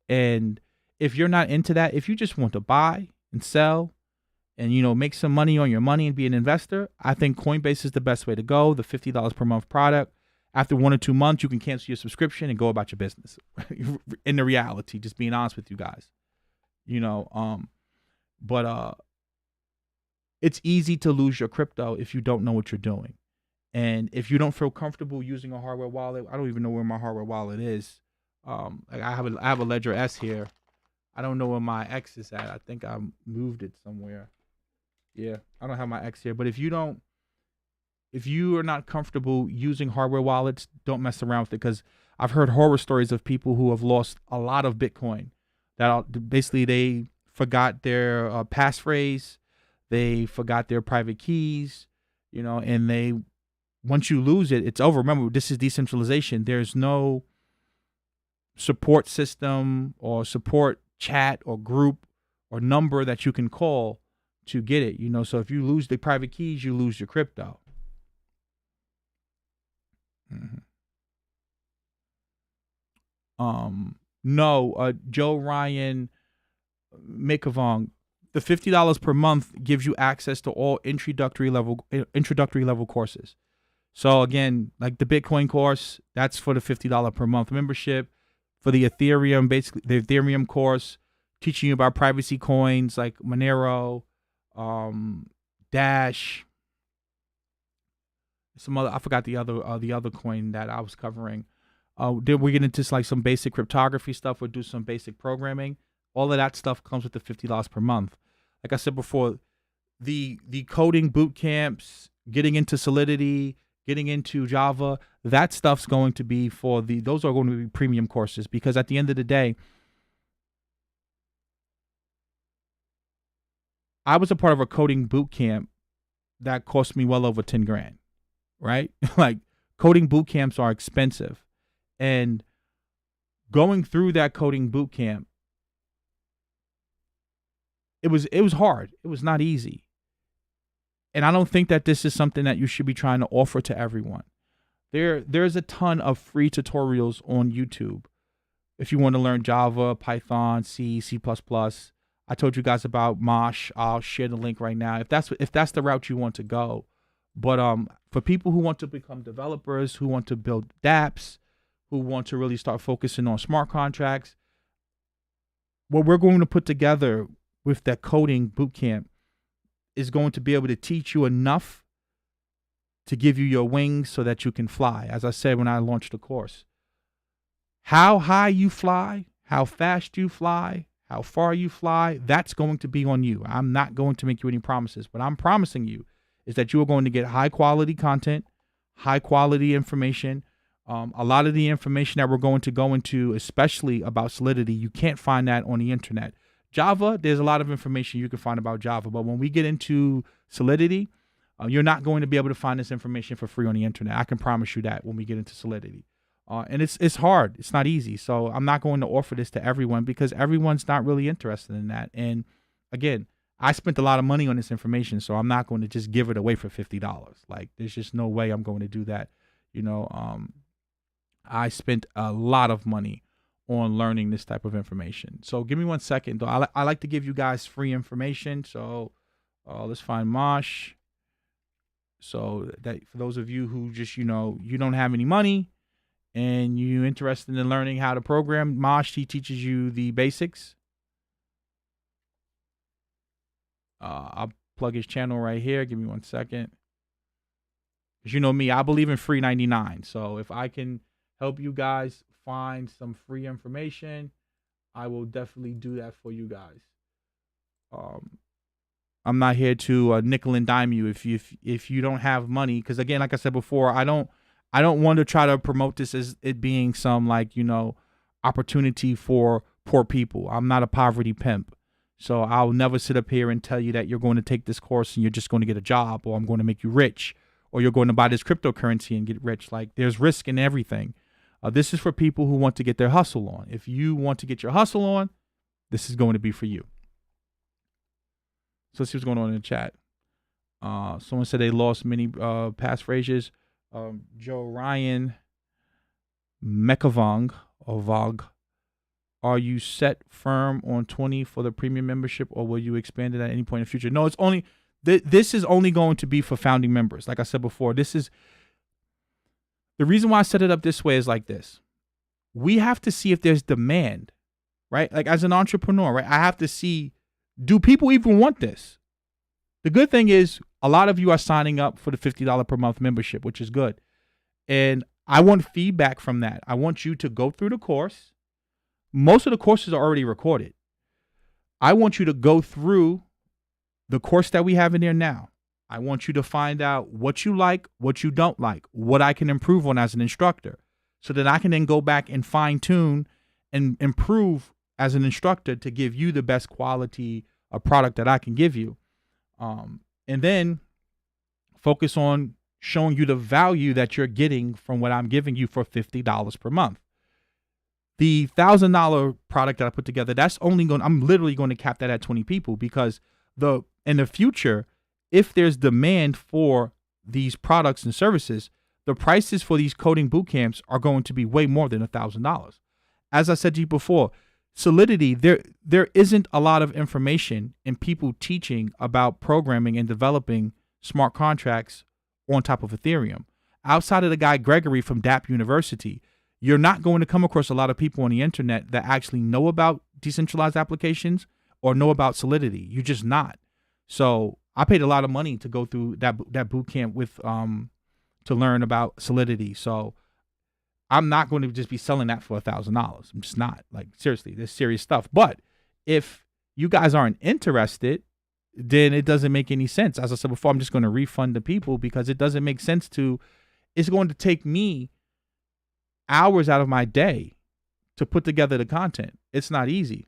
And if you're not into that, if you just want to buy and sell and make some money on your money and be an investor, I think Coinbase is the best way to go. The $50 per month product. After 1 or 2 months, you can cancel your subscription and go about your business. In the reality, just being honest with you guys, but it's easy to lose your crypto if you don't know what you're doing, and if you don't feel comfortable using a hardware wallet. I don't even know where my hardware wallet is. Like I have a Ledger S here. I don't know where my X is at. I think I moved it somewhere. Yeah, I don't have my X here. But if you are not comfortable using hardware wallets, don't mess around with it, because I've heard horror stories of people who have lost a lot of Bitcoin. That basically they forgot their passphrase, they forgot their private keys, and once you lose it, it's over. Remember, this is decentralization. There's no support system or support chat or group or number that you can call to get it. So if you lose the private keys, you lose your crypto. No, Joe Ryan Mikavong, the $50 per month gives you access to all introductory level courses. So again, like the Bitcoin course, that's for the $50 per month membership. For the Ethereum, basically the Ethereum course, teaching you about privacy coins like Monero, Dash, some other. I forgot the other coin that I was covering. Then we get into like some basic cryptography stuff. We'll do some basic programming. All of that stuff comes with the $50 per month. Like I said before, the coding boot camps, getting into Solidity, getting into Java, that stuff's going to be those are going to be premium courses, because at the end of the day, I was a part of a coding boot camp that cost me well over 10 grand, right? Like coding boot camps are expensive. And going through that coding boot camp, it was hard. It was not easy. And I don't think that this is something that you should be trying to offer to everyone. There's a ton of free tutorials on YouTube. If you want to learn Java, Python, C, C++, I told you guys about Mosh. I'll share the link right now if that's the route you want to go. But for people who want to become developers, who want to build dApps, who want to really start focusing on smart contracts, what we're going to put together with that coding bootcamp is going to be able to teach you enough to give you your wings so that you can fly. As I said when I launched the course, how high you fly, how fast you fly, how far you fly, that's going to be on you. I'm not going to make you any promises. What I'm promising you is that you are going to get high quality content, high quality information. A lot of the information that we're going to go into, especially about Solidity, you can't find that on the internet. Java, there's a lot of information you can find about Java, but when we get into Solidity, you're not going to be able to find this information for free on the internet. I can promise you that when we get into Solidity. And it's hard. It's not easy. So I'm not going to offer this to everyone because everyone's not really interested in that. And again, I spent a lot of money on this information, so I'm not going to just give it away for $50. Like, there's just no way I'm going to do that. I spent a lot of money on learning this type of information. So give me 1 second, though. I like to give you guys free information. So let's find Mosh. So that for those of you who just, you don't have any money and you're interested in learning how to program, Mosh, he teaches you the basics. I'll plug his channel right here. Give me 1 second. Because you know me, I believe in free 99. So if I can help you guys find some free information, I will definitely do that for you guys. I'm not here to nickel and dime you if you don't have money, because again, like I said before, I don't want to try to promote this as it being some opportunity for poor people. I'm not a poverty pimp. So I'll never sit up here and tell you that you're going to take this course and you're just going to get a job, or I'm going to make you rich, or you're going to buy this cryptocurrency and get rich. Like, there's risk in everything. This is for people who want to get their hustle on. If you want to get your hustle on, this is going to be for you. So let's see what's going on in the chat. Someone said they lost many passphrases. Joe Ryan Mekavong or Vog. Are you set firm on 20 for the premium membership, or will you expand it at any point in the future? No, it's only this is only going to be for founding members. Like I said before, this is the reason why I set it up this way is like this. We have to see if there's demand, right? Like as an entrepreneur, right? I have to see, do people even want this? The good thing is a lot of you are signing up for the $50 per month membership, which is good. And I want feedback from that. I want you to go through the course. Most of the courses are already recorded. I want you to go through the course that we have in there now. I want you to find out what you like, what you don't like, what I can improve on as an instructor, so that I can then go back and fine tune and improve as an instructor to give you the best quality of product that I can give you. And then focus on showing you the value that you're getting from what I'm giving you for $50 per month. The $1,000 product that I put together, I'm literally going to cap that at 20 people, because in the future, if there's demand for these products and services, the prices for these coding boot camps are going to be way more than $1,000. As I said to you before, Solidity, there isn't a lot of information in people teaching about programming and developing smart contracts on top of Ethereum. Outside of the guy Gregory from DApp University, you're not going to come across a lot of people on the internet that actually know about decentralized applications or know about Solidity. You're just not. So I paid a lot of money to go through that boot camp with to learn about Solidity. So I'm not going to just be selling that for $1,000. I'm just not. Like, seriously, this serious stuff. But if you guys aren't interested, then it doesn't make any sense. As I said before, I'm just going to refund the people, because it doesn't make sense it's going to take me hours out of my day to put together the content. It's not easy.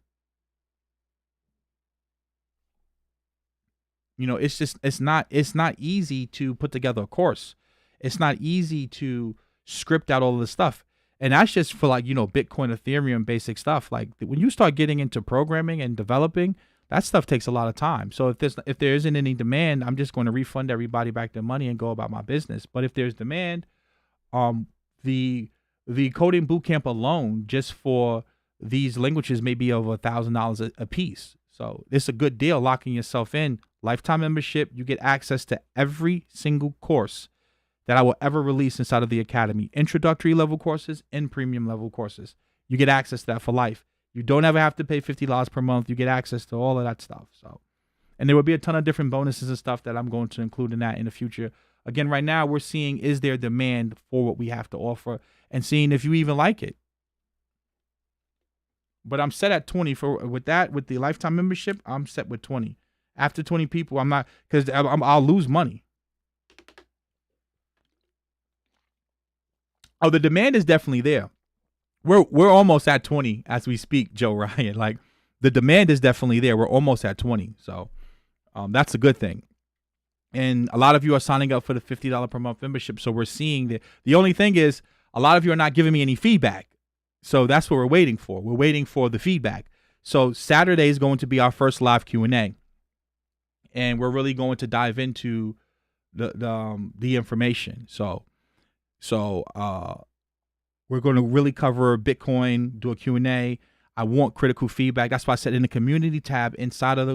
It's not easy to put together a course. It's not easy to script out all of this stuff. And that's just for Bitcoin, Ethereum, basic stuff. Like when you start getting into programming and developing, that stuff takes a lot of time. So if there isn't any demand, I'm just going to refund everybody back their money and go about my business. But if there's demand, the coding bootcamp alone, just for these languages, may be over $1,000 a piece. So it's a good deal, locking yourself in. Lifetime membership, you get access to every single course that I will ever release inside of the Academy. Introductory level courses and premium level courses. You get access to that for life. You don't ever have to pay $50 per month. You get access to all of that stuff. So, and there will be a ton of different bonuses and stuff that I'm going to include in that in the future. Again, right now we're seeing, is there demand for what we have to offer, and seeing if you even like it. But I'm set at 20 with the lifetime membership. I'm set with 20. After 20 people, I'm not, because I'll lose money. Oh, the demand is definitely there. We're almost at 20 as we speak, Joe Ryan. Like, the demand is definitely there. We're almost at 20. So that's a good thing. And a lot of you are signing up for the $50 per month membership. So we're seeing that. The only thing is, a lot of you are not giving me any feedback. So that's what we're waiting for. We're waiting for the feedback. So Saturday is going to be our first live Q&A. And we're really going to dive into the information. So we're going to really cover Bitcoin, do a Q&A. I want critical feedback. That's why I said in the community tab inside of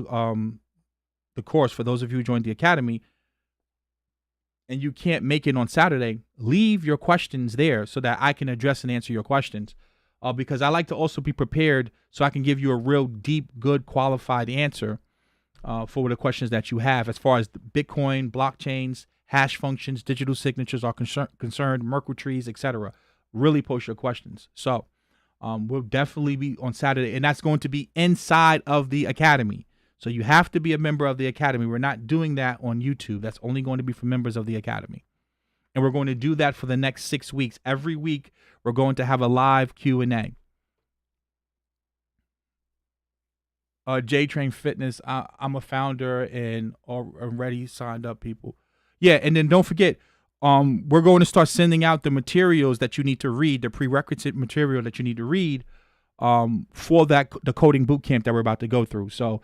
the course, for those of you who joined the Academy and you can't make it on Saturday, leave your questions there so that I can address and answer your questions. Because I like to also be prepared so I can give you a real deep, good, qualified answer for the questions that you have as far as Bitcoin, blockchains, hash functions, digital signatures are concerned, Merkle trees, etc. Really post your questions. So we'll definitely be on Saturday, and that's going to be inside of the Academy. So you have to be a member of the Academy. We're not doing that on YouTube. That's only going to be for members of the Academy. And we're going to do that for the next 6 weeks. Every week, we're going to have a live Q&A. J-Train Fitness, I'm a founder and already signed up people. Yeah, and then don't forget, we're going to start sending out the materials that you need to read, the prerequisite material that you need to read for the coding bootcamp that we're about to go through. So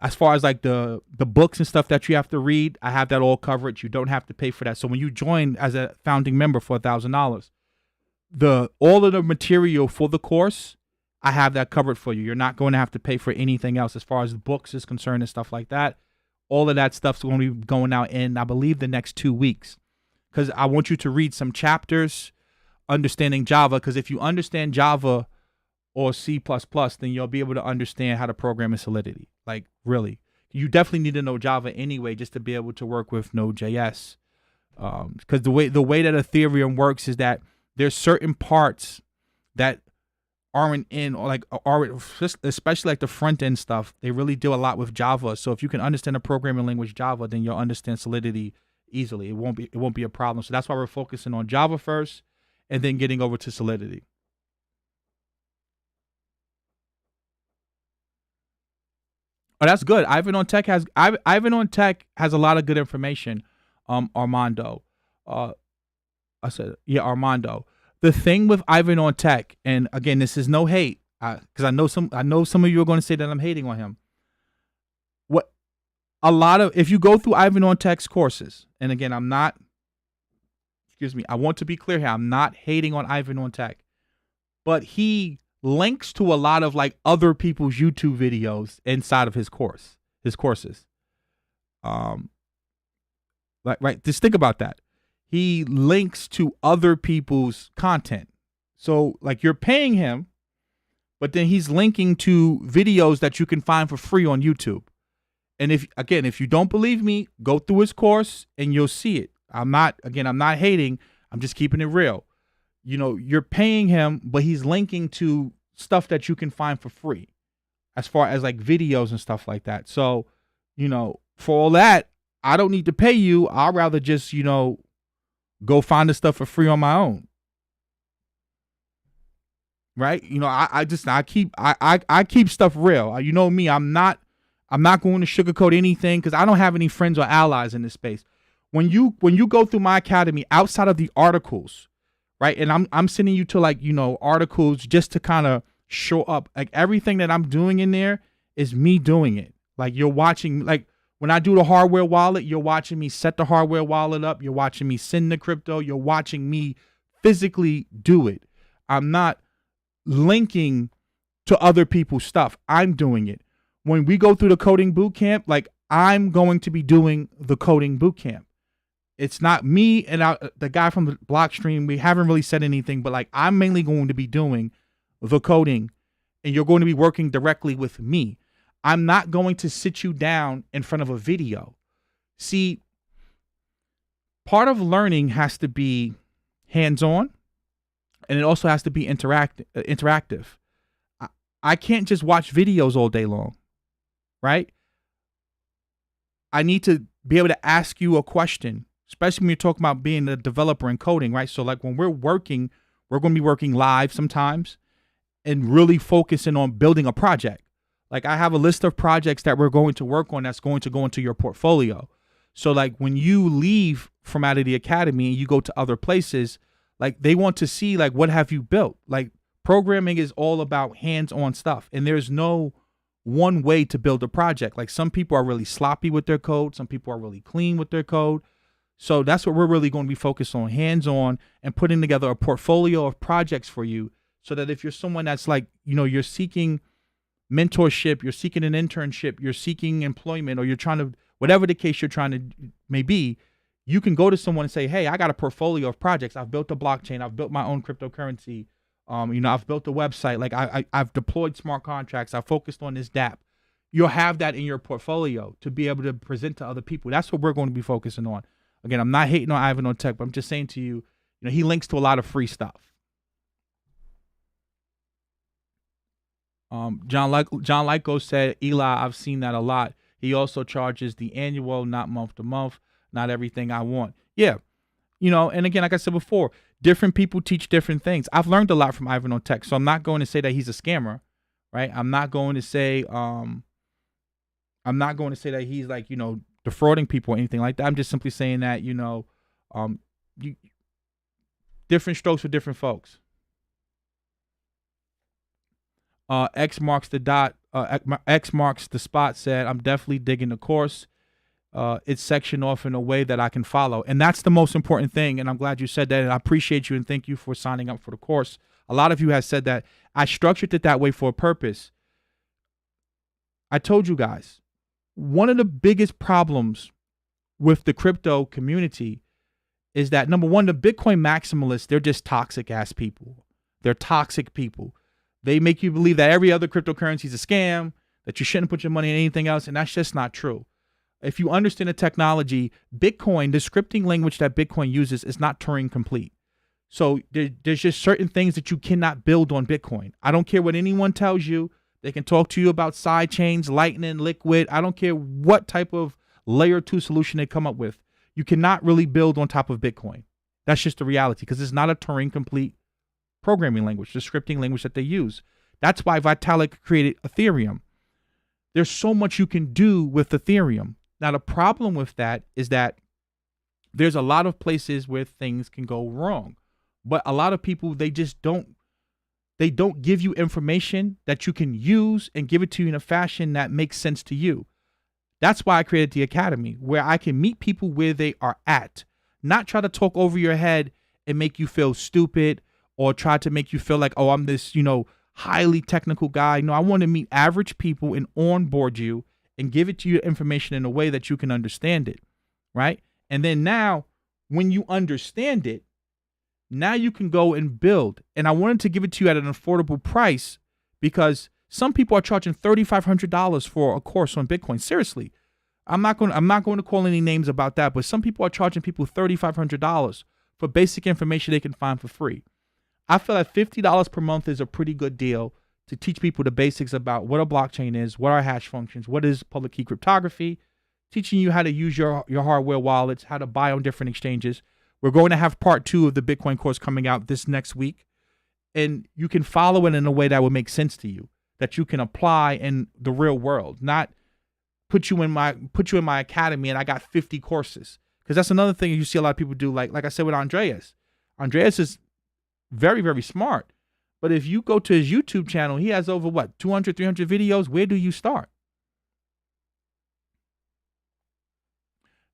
As far as like the books and stuff that you have to read, I have that all covered. You don't have to pay for that. So when you join as a founding member for $1,000, the all of the material for the course, I have that covered for you. You're not going to have to pay for anything else as far as the books is concerned and stuff like that. All of that stuff's going to be going out in, I believe, the next 2 weeks, because I want you to read some chapters, understanding Java. Because if you understand Java or C++, then you'll be able to understand how to program in Solidity. Like, really, you definitely need to know Java anyway, just to be able to work with Node.js. Because the way that Ethereum works is that there's certain parts that aren't in, or like are, especially like the front end stuff. They really deal a lot with Java. So if you can understand the programming language Java, then you'll understand Solidity easily. It won't be a problem. So that's why we're focusing on Java first, and then getting over to Solidity. Oh, that's good. Ivan on Tech has a lot of good information. Armando, uh, I said, yeah, Armando. The thing with Ivan on Tech, and again, this is no hate, because I know some of you are going to say that I'm hating on him. What a lot of if you go through Ivan on Tech's courses, and again, I'm not. Excuse me. I want to be clear here. I'm not hating on Ivan on Tech, but he links to a lot of like other people's YouTube videos inside of his courses. Like, right, just think about that. He links to other people's content. So like you're paying him, but then he's linking to videos that you can find for free on YouTube. And if you don't believe me, go through his course and you'll see it. I'm not hating. I'm just keeping it real. You're paying him, but he's linking to stuff that you can find for free as far as like videos and stuff like that. So, for all that, I don't need to pay you. I'd rather just, go find the stuff for free on my own. Right? I keep stuff real. You know me, I'm not going to sugarcoat anything, because I don't have any friends or allies in this space. When you go through my academy outside of the articles, right? And I'm sending you to like, articles just to kind of show up. Like everything that I'm doing in there is me doing it. Like you're watching, like when I do the hardware wallet, you're watching me set the hardware wallet up. You're watching me send the crypto. You're watching me physically do it. I'm not linking to other people's stuff. I'm doing it. When we go through the coding boot camp, like I'm going to be doing the coding boot camp. It's not me and the guy from the block stream. We haven't really said anything, but like I'm mainly going to be doing the coding, and you're going to be working directly with me. I'm not going to sit you down in front of a video. See, part of learning has to be hands-on, and it also has to be interactive. I can't just watch videos all day long, right? I need to be able to ask you a question, especially when you're talking about being a developer and coding, right? So like when we're working, we're going to be working live sometimes and really focusing on building a project. Like I have a list of projects that we're going to work on that's going to go into your portfolio. So like when you leave from out of the academy and you go to other places, like they want to see like what have you built? Like programming is all about hands-on stuff, and there's no one way to build a project. Like some people are really sloppy with their code, some people are really clean with their code. So that's what we're really going to be focused on, hands-on, and putting together a portfolio of projects for you, so that if you're someone that's like, you're seeking mentorship, you're seeking an internship, you're seeking employment, or you're trying to, whatever the case you're trying to may be, you can go to someone and say, hey, I got a portfolio of projects. I've built a blockchain. I've built my own cryptocurrency. I've built a website. Like I've deployed smart contracts. I've focused on this DApp. You'll have that in your portfolio to be able to present to other people. That's what we're going to be focusing on. Again, I'm not hating on Ivan on Tech, but I'm just saying to you, he links to a lot of free stuff. John Lyko said, Eli, I've seen that a lot. He also charges the annual, not month to month, not everything I want. Yeah. And again, like I said before, different people teach different things. I've learned a lot from Ivan on Tech, so I'm not going to say that he's a scammer, right? I'm not going to say that he's like, defrauding people or anything like that. I'm just simply saying that, different strokes for different folks. X marks the dot. X marks the spot said, I'm definitely digging the course. It's sectioned off in a way that I can follow. And that's the most important thing. And I'm glad you said that. And I appreciate you and thank you for signing up for the course. A lot of you have said that. I structured it that way for a purpose. I told you guys, one of the biggest problems with the crypto community is that, number one, the Bitcoin maximalists, they're just toxic ass people. They're toxic people. They make you believe that every other cryptocurrency is a scam, that you shouldn't put your money in anything else, and that's just not true. If you understand the technology, Bitcoin, the scripting language that Bitcoin uses is not Turing complete. So there's just certain things that you cannot build on Bitcoin. I don't care what anyone tells you. They can talk to you about side chains, Lightning, Liquid. I don't care what type of layer 2 solution they come up with. You cannot really build on top of Bitcoin. That's just the reality because it's not a Turing complete programming language, the scripting language that they use. That's why Vitalik created Ethereum. There's so much you can do with Ethereum. Now, the problem with that is that there's a lot of places where things can go wrong. But a lot of people, they don't give you information that you can use and give it to you in a fashion that makes sense to you. That's why I created the Academy, where I can meet people where they are at, not try to talk over your head and make you feel stupid or try to make you feel like, oh, I'm this, highly technical guy. No, I want to meet average people and onboard you and give it to you information in a way that you can understand it, right? And then now, when you understand it, now you can go and build. And I wanted to give it to you at an affordable price because some people are charging $3,500 for a course on Bitcoin. Seriously, I'm not going to call any names about that, but some people are charging people $3,500 for basic information they can find for free. I feel like $50 per month is a pretty good deal to teach people the basics about what a blockchain is, what are hash functions, what is public key cryptography, teaching you how to use your hardware wallets, how to buy on different exchanges. We're going to have part 2 of the Bitcoin course coming out this next week, and you can follow it in a way that will make sense to you, that you can apply in the real world, not put you in my academy and I got 50 courses. Because that's another thing you see a lot of people do, like I said with Andreas. Andreas is very, very smart. But if you go to his YouTube channel, he has over 200, 300 videos. Where do you start?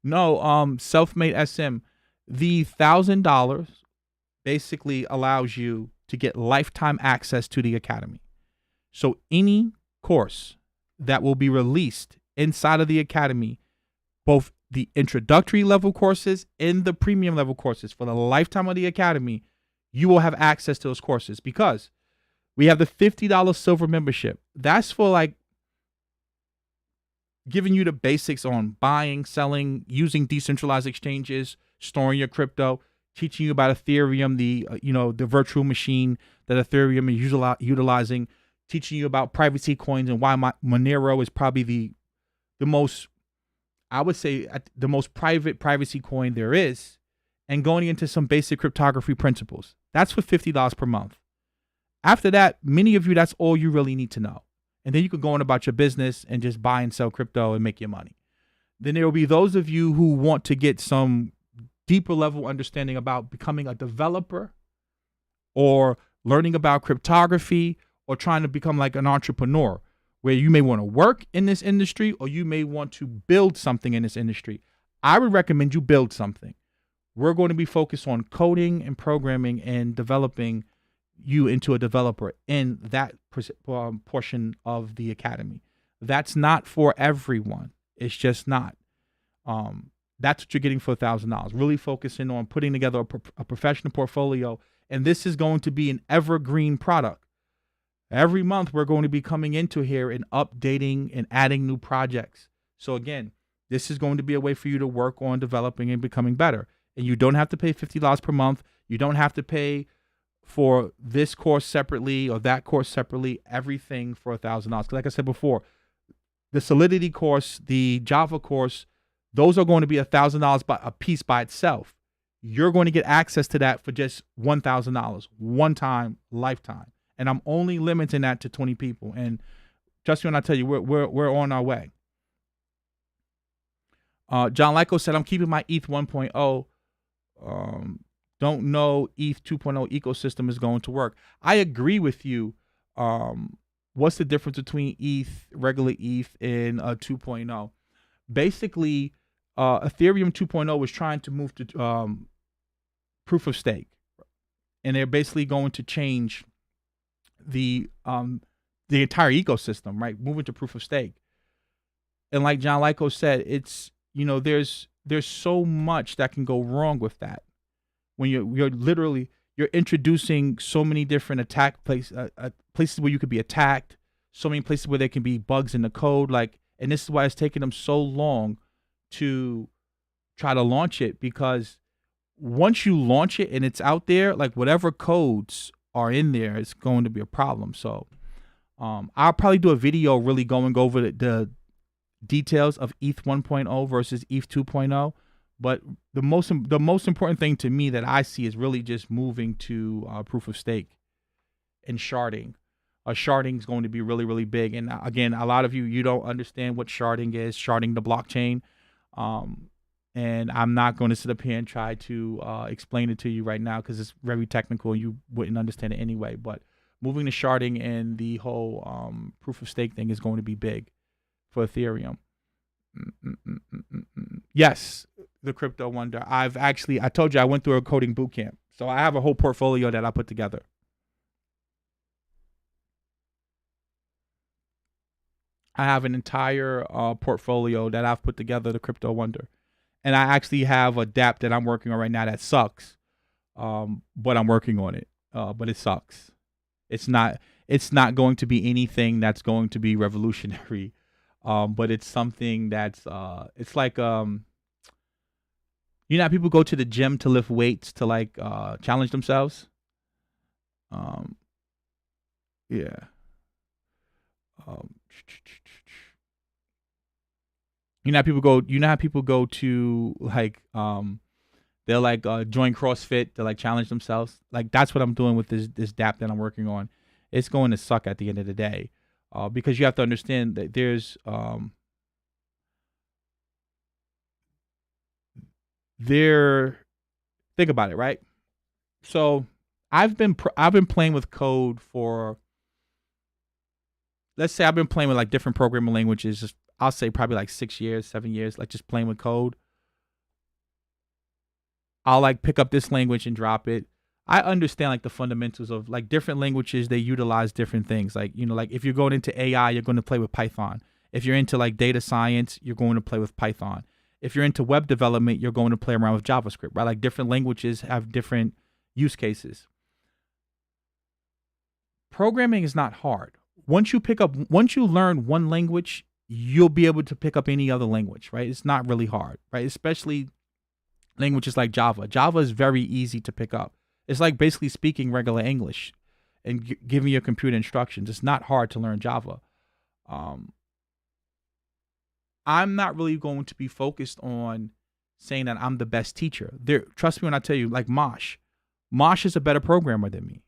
No, Self-Made SM. The $1,000 basically allows you to get lifetime access to the Academy. So any course that will be released inside of the Academy, both the introductory level courses and the premium level courses for the lifetime of the Academy, you will have access to those courses because we have the $50 silver membership. That's for giving you the basics on buying, selling, using decentralized exchanges, storing your crypto, teaching you about Ethereum, the virtual machine that Ethereum is utilizing, teaching you about privacy coins and why Monero is probably the most, I would say, the most private privacy coin there is, and going into some basic cryptography principles. That's for $50 per month. After that, many of you, that's all you really need to know. And then you can go on about your business and just buy and sell crypto and make your money. Then there will be those of you who want to get some deeper level understanding about becoming a developer or learning about cryptography or trying to become like an entrepreneur, where you may want to work in this industry or you may want to build something in this industry. I would recommend you build something. We're going to be focused on coding and programming and developing you into a developer in that portion of the Academy. That's not for everyone. It's just not. That's what you're getting for $1,000. Really focusing on putting together a professional portfolio. And this is going to be an evergreen product. Every month, we're going to be coming into here and updating and adding new projects. So again, this is going to be a way for you to work on developing and becoming better. And you don't have to pay $50 per month. You don't have to pay for this course separately or that course separately, everything for $1,000. Like I said before, the Solidity course, the Java course, those are going to be $1,000 a piece by itself. You're going to get access to that for just $1,000, one time, lifetime. And I'm only limiting that to 20 people. And trust me when I tell you, we're on our way. John Lyko said, I'm keeping my ETH 1.0. Don't know ETH 2.0 ecosystem is going to work. I agree with you what's the difference between regular ETH, and 2.0? Basically, Ethereum 2.0 was trying to move to proof of stake, and they're basically going to change the entire ecosystem, right? Moving to proof of stake. And like John Lyko said, it's, there's so much that can go wrong with that when you're introducing so many different places where you could be attacked, so many places where there can be bugs in the code, and this is why it's taking them so long to try to launch it, because once you launch it and it's out there, like whatever codes are in there, it's going to be a problem. So I'll probably do a video really going over the details of ETH 1.0 versus ETH 2.0. But the most important thing to me that I see is really just moving to proof of stake and sharding. Sharding is going to be really, really big. And again, a lot of you don't understand what sharding is, sharding the blockchain. And I'm not going to sit up here and try to explain it to you right now because it's very technical and you wouldn't understand it anyway. But moving to sharding and the whole proof of stake thing is going to be big for Ethereum. Yes, the crypto wonder. I told you I went through a coding boot camp. So I have a whole portfolio that I put together. I have an entire portfolio that I've put together, the crypto wonder. And I actually have a dApp that I'm working on right now that sucks. But I'm working on it. But it sucks. It's not going to be anything that's going to be revolutionary. But it's something that's it's like how people go to the gym to lift weights to challenge themselves. Yeah. How people go to they'll join CrossFit to challenge themselves. That's what I'm doing with this dApp that I'm working on. It's going to suck at the end of the day. Because you have to understand that there's think about it, right? So I've been playing with code for, let's say I've been playing with different programming languages. I'll say probably 6 years, 7 years, just playing with code. I'll pick up this language and drop it. I understand the fundamentals of different languages. They utilize different things. If you're going into AI, you're going to play with Python. If you're into data science, you're going to play with Python. If you're into web development, you're going to play around with JavaScript, right? Different languages have different use cases. Programming is not hard. Once you learn one language, you'll be able to pick up any other language, right? It's not really hard, right? Especially languages like Java. Java is very easy to pick up. It's basically speaking regular English and giving your computer instructions. It's not hard to learn Java. I'm not really going to be focused on saying that I'm the best teacher. Trust me when I tell you, Mosh. Mosh is a better programmer than me.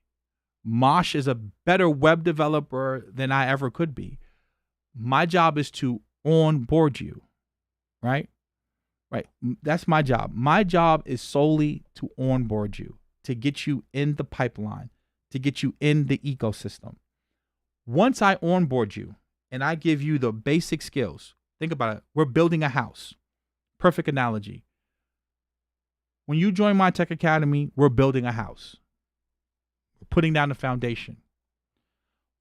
Mosh is a better web developer than I ever could be. My job is to onboard you, right? Right. That's my job. My job is solely to onboard you, to get you in the pipeline, to get you in the ecosystem. Once I onboard you and I give you the basic skills, think about it. We're building a house. Perfect analogy. When you join my tech academy, we're building a house. We're putting down the foundation.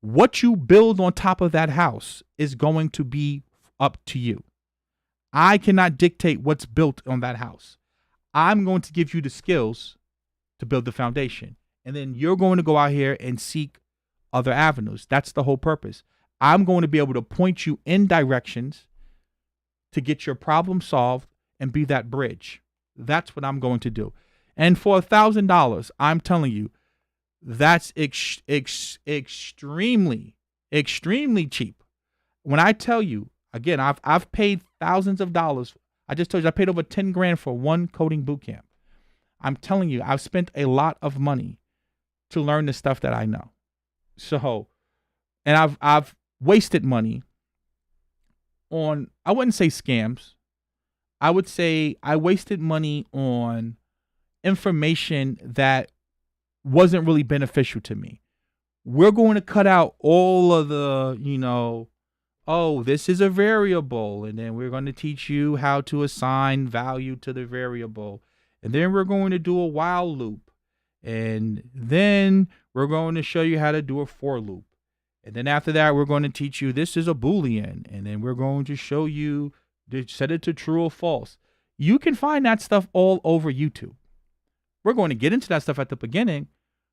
What you build on top of that house is going to be up to you. I cannot dictate what's built on that house. I'm going to give you the skills to build the foundation. And then you're going to go out here and seek other avenues. That's the whole purpose. I'm going to be able to point you in directions to get your problem solved and be that bridge. That's what I'm going to do. And for $1,000, I'm telling you, that's extremely, extremely cheap. When I tell you, again, I've paid thousands of dollars. I just told you I paid over 10 grand for one coding boot camp. I'm telling you, I've spent a lot of money to learn the stuff that I know. So, and I've wasted money on, I wouldn't say scams. I would say I wasted money on information that wasn't really beneficial to me. we're going to cut out all of the, oh, this is a variable. And then we're going to teach you how to assign value to the variable. And then we're going to do a while loop. And then we're going to show you how to do a for loop. And then after that, we're going to teach you this is a Boolean. And then we're going to show you to set it to true or false. You can find that stuff all over YouTube. We're going to get into that stuff at the beginning.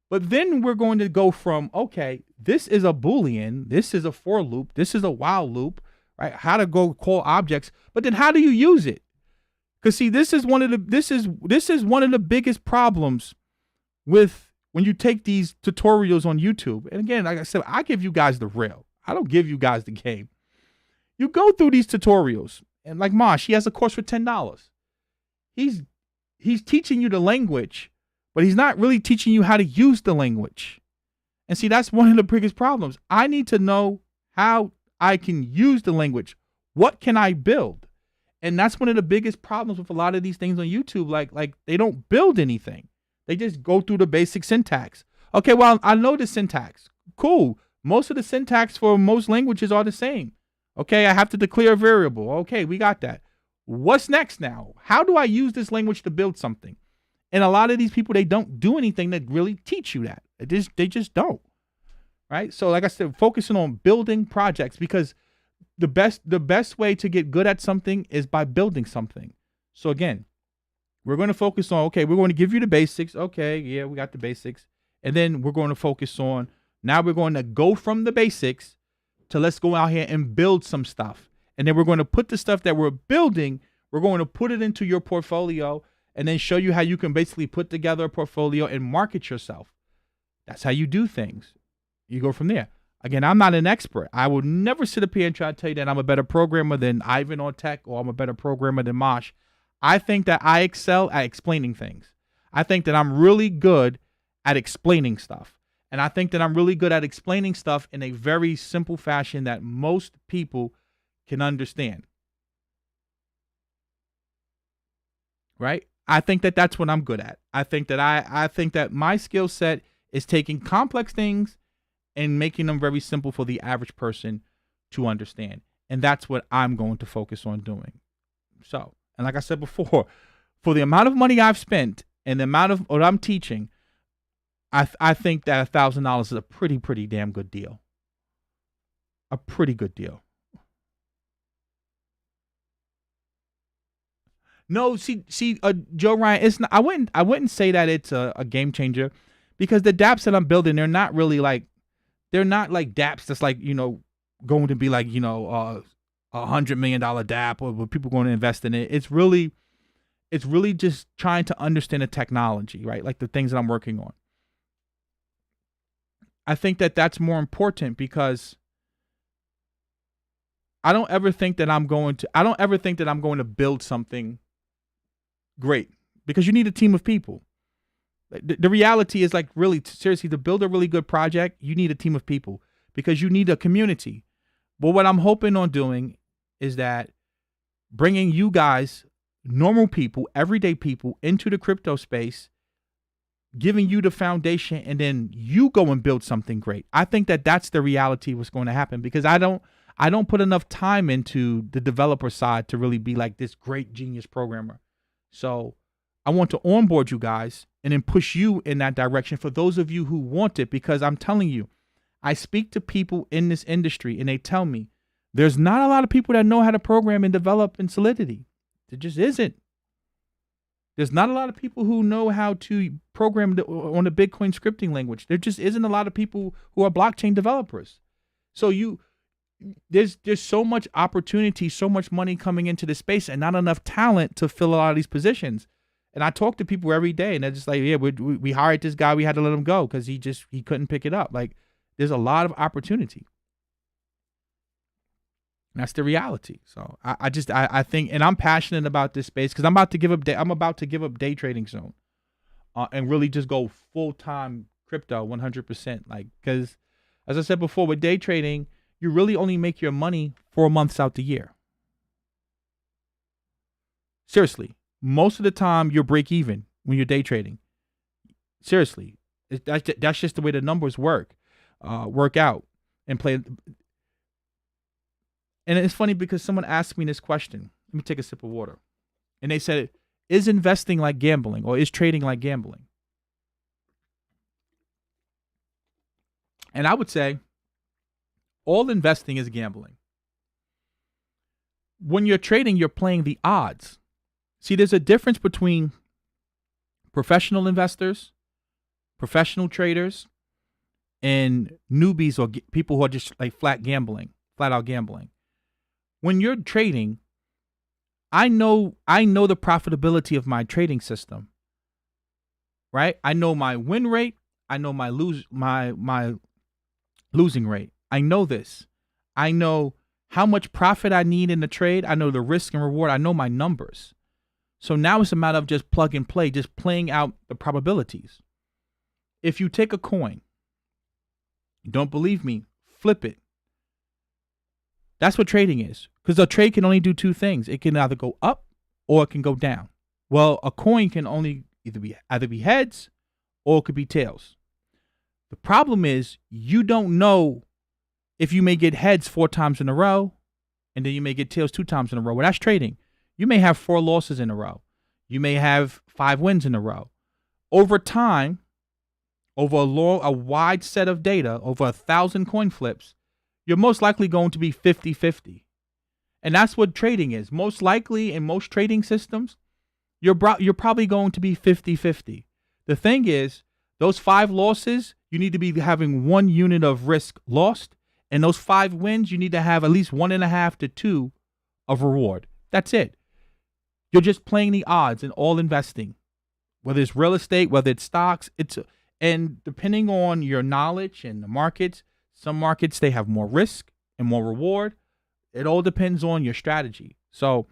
But then we're going to go from, okay, this is a Boolean, this is a for loop, this is a while loop, right? How to go call objects, but then how do you use it? Because see, this is one of the biggest problems with when you take these tutorials on YouTube. And again, like I said, I give you guys the real. I don't give you guys the game. You go through these tutorials, and like Mosh, he has a course for $10. He's teaching you the language, but he's not really teaching you how to use the language. And see, that's one of the biggest problems. I need to know how I can use the language. What can I build? And that's one of the biggest problems with a lot of these things on YouTube. Like they don't build anything. They just go through the basic syntax. Okay, well, I know the syntax. Cool. Most of the syntax for most languages are the same. Okay, I have to declare a variable. Okay, we got that. What's next now? How do I use this language to build something? And a lot of these people, they don't do anything that really teach you that. They just don't, right? So like I said, focusing on building projects, because the best way to get good at something is by building something. So again, we're going to focus on, okay, we're going to give you the basics. Okay, yeah, we got the basics. And then we're going to focus on, now we're going to go from the basics to let's go out here and build some stuff. And then we're going to put the stuff that we're building, we're going to put it into your portfolio, and then show you how you can basically put together a portfolio and market yourself. That's how you do things. You go from there. Again, I'm not an expert. I will never sit up here and try to tell you that I'm a better programmer than Ivan or Tech, or I'm a better programmer than Mosh. I think that I excel at explaining things. I think that I'm really good at explaining stuff. And I think that I'm really good at explaining stuff in a very simple fashion that most people can understand. Right? I think that that's what I'm good at. I think that my skill set is taking complex things and making them very simple for the average person to understand. And that's what I'm going to focus on doing. So, and like I said before, for the amount of money I've spent and the amount of what I'm teaching, I think that $1,000 is a pretty damn good deal. A pretty good deal. No, see, Joe Ryan, it's not. I wouldn't say that it's a game changer, because the dApps that I'm building, they're not like dApps that's like, going to be like, $100 million dApp or people going to invest in it. It's really just trying to understand the technology, right? Like the things that I'm working on. I think that that's more important, because I don't ever think that I'm going to build something great, because you need a team of people. The reality is, like, really, seriously, to build a really good project, you need a team of people, because you need a community. But what I'm hoping on doing is that bringing you guys, normal people, everyday people, into the crypto space, giving you the foundation, and then you go and build something great. I think that that's the reality of what's going to happen, because I don't put enough time into the developer side to really be like this great genius programmer. So I want to onboard you guys and then push you in that direction for those of you who want it, because I'm telling you, I speak to people in this industry and they tell me there's not a lot of people that know how to program and develop in Solidity. There just isn't. There's not a lot of people who know how to program on the Bitcoin scripting language. There just isn't a lot of people who are blockchain developers. So there's so much opportunity, so much money coming into this space, and not enough talent to fill a lot of these positions. And I talk to people every day, and they're just like, yeah, we hired this guy, we had to let him go because he couldn't pick it up. Like, there's a lot of opportunity. That's the reality. So I think, and I'm passionate about this space, because I'm about to give up day trading soon, and really just go full-time crypto 100%. Like, because as I said before, with day trading, you really only make your money 4 months out the year. Seriously, most of the time you're break even when you're day trading. Seriously, that's just the way the numbers work. work out and play. And it's funny because someone asked me this question. Let me take a sip of water. And they said, is investing like gambling, or is trading like gambling? And I would say all investing is gambling. When you're trading, you're playing the odds. See, there's a difference between professional investors, professional traders, and newbies or people who are just like flat out gambling. When you're trading, I know the profitability of my trading system. Right? I know my win rate. I know my losing rate. I know this. I know how much profit I need in the trade. I know the risk and reward. I know my numbers. So now it's a matter of just plug and play, just playing out the probabilities. If you take a coin, you don't believe me, flip it. That's what trading is. Because a trade can only do two things. It can either go up or it can go down. Well, a coin can only either be heads or it could be tails. The problem is you don't know if you may get heads 4 times in a row and then you may get tails 2 times in a row. Well, that's trading. You may have 4 losses in a row. You may have 5 wins in a row. Over time, over a wide set of data, over 1,000 coin flips, you're most likely going to be 50-50. And that's what trading is. Most likely in most trading systems, you're probably going to be 50-50. The thing is, those 5 losses, you need to be having 1 unit of risk lost. And those 5 wins, you need to have at least 1.5 to 2 of reward. That's it. You're just playing the odds in all investing, whether it's real estate, whether it's stocks. And depending on your knowledge and the markets, some markets, they have more risk and more reward. It all depends on your strategy. So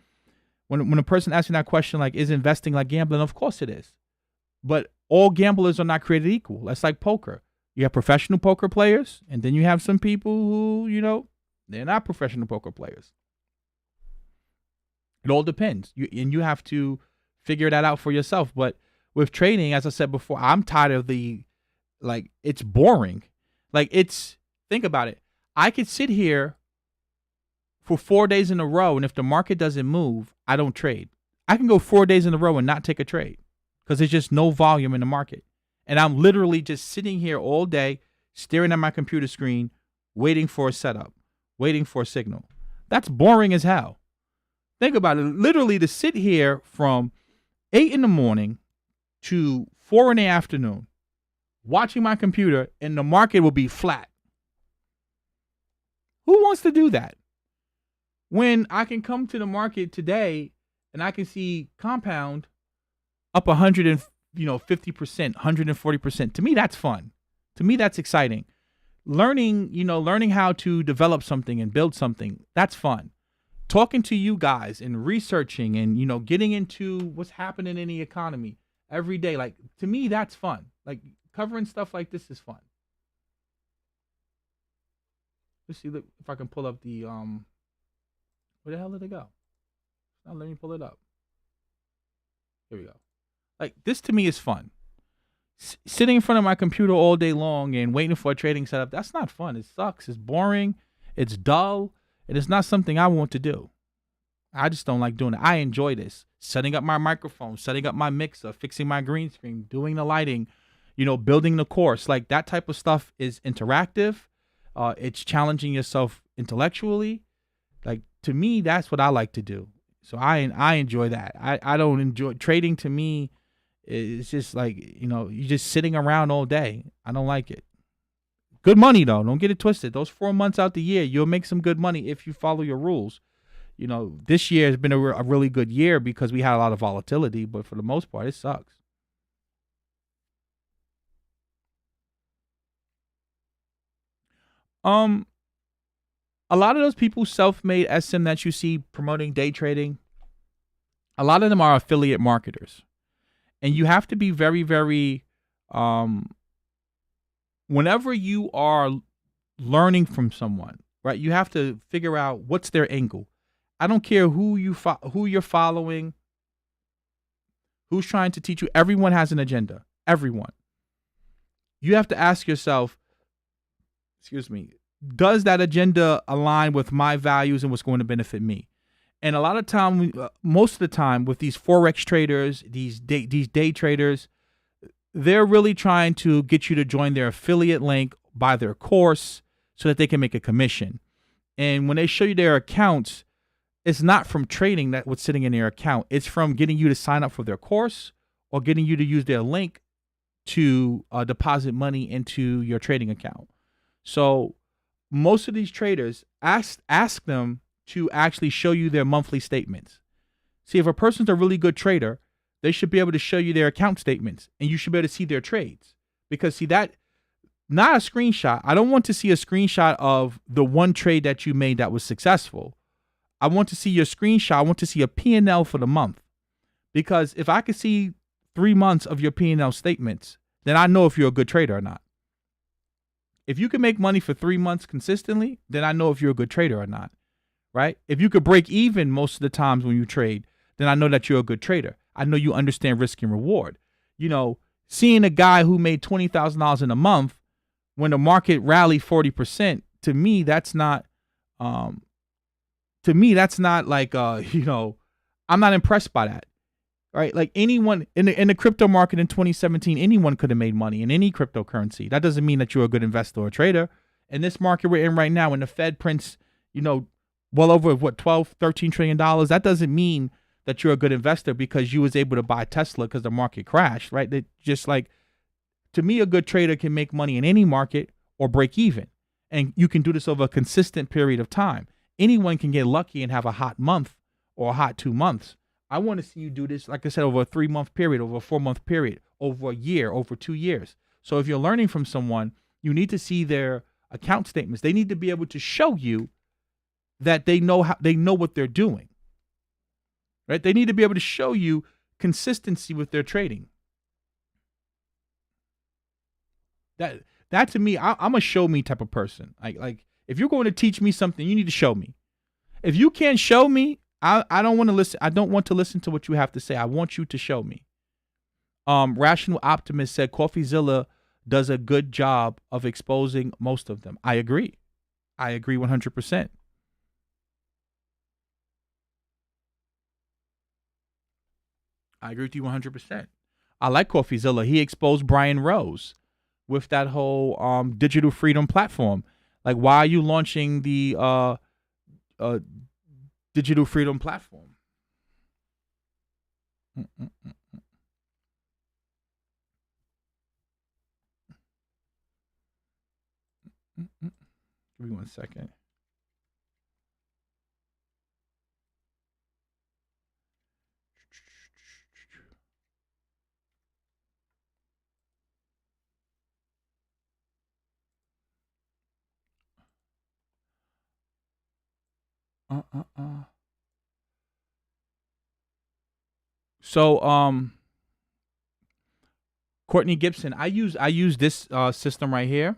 when a person asks me that question, like, is investing like gambling? Of course it is. But all gamblers are not created equal. That's like poker. You have professional poker players, and then you have some people who, they're not professional poker players. It all depends. You have to figure that out for yourself. But with trading, as I said before, I'm tired of it's boring. Think about it. I could sit here for 4 days in a row, and if the market doesn't move, I don't trade. I can go 4 days in a row and not take a trade because there's just no volume in the market. And I'm literally just sitting here all day, staring at my computer screen, waiting for a setup, waiting for a signal. That's boring as hell. Think about it. Literally to sit here from 8 in the morning to 4 in the afternoon, watching my computer, and the market will be flat. Who wants to do that? When I can come to the market today and I can see compound up 150%, 140%. To me, that's fun. To me, that's exciting. Learning how to develop something and build something, that's fun. Talking to you guys and researching and, getting into what's happening in the economy every day. To me, that's fun. Covering stuff like this is fun. Let's see if I can pull up the, where the hell did it go? Now let me pull it up. Here we go. This to me is fun. Sitting in front of my computer all day long and waiting for a trading setup, that's not fun. It sucks. It's boring. It's dull. And it's not something I want to do. I just don't like doing it. I enjoy this. Setting up my microphone, setting up my mixer, fixing my green screen, doing the lighting, building the course. That type of stuff is interactive. It's challenging yourself intellectually. To me, that's what I like to do. So I enjoy that. I don't enjoy trading. To me, it's just you're just sitting around all day. I don't like it. Good money, though. Don't get it twisted. Those 4 months out the year, you'll make some good money if you follow your rules. This year has been a really good year because we had a lot of volatility, but for the most part, it sucks. A lot of those people, self-made SM that you see promoting day trading, a lot of them are affiliate marketers. And you have to be very, very, whenever you are learning from someone, right, you have to figure out what's their angle. I don't care who you're following, who's trying to teach you. Everyone has an agenda. Everyone. You have to ask yourself, excuse me, does that agenda align with my values and what's going to benefit me? And a lot of time, most of the time, with these forex traders, these day traders, they're really trying to get you to join their affiliate link, buy their course, so that they can make a commission. And when they show you their accounts, it's not from trading that what's sitting in their account. It's from getting you to sign up for their course or getting you to use their link to deposit money into your trading account. So most of these traders, ask them to actually show you their monthly statements. See, if a person's a really good trader, they should be able to show you their account statements, and you should be able to see their trades. Because see, that, not a screenshot. I don't want to see a screenshot of the one trade that you made that was successful. I want to see your screenshot. I want to see a P&L for the month. Because if I could see 3 months of your P&L statements, then I know if you're a good trader or not. If you can make money for 3 months consistently, then I know if you're a good trader or not, right? If you could break even most of the times when you trade, then I know that you're a good trader. I know you understand risk and reward. You know, seeing a guy who made $20,000 in a month when the market rallied 40%, to me, that's not like, I'm not impressed by that. Right? Like anyone in the crypto market in 2017, anyone could have made money in any cryptocurrency. That doesn't mean that you're a good investor or trader. In this market we're in right now, when the Fed prints, well over $12-13 trillion, that doesn't mean that you're a good investor because you was able to buy Tesla because the market crashed, right? That just like, to me, a good trader can make money in any market or break even. And you can do this over a consistent period of time. Anyone can get lucky and have a hot month or a hot 2 months. I want to see you do this, like I said, over a 3-month period, over a 4-month period, over a year, over 2 years. So if you're learning from someone, you need to see their account statements. They need to be able to show you that they know what they're doing. Right? They need to be able to show you consistency with their trading. That to me, I'm a show me type of person. Like if you're going to teach me something, you need to show me. If you can't show me, I don't want to listen. I don't want to listen to what you have to say. I want you to show me. Rational Optimist said CoffeeZilla does a good job of exposing most of them. I agree. I agree 100%. I agree with you 100%. I like CoffeeZilla. He exposed Brian Rose with that whole digital freedom platform. Like, why are you launching the digital freedom platform? Give me 1 second. So, Courtney Gibson, I use this system right here.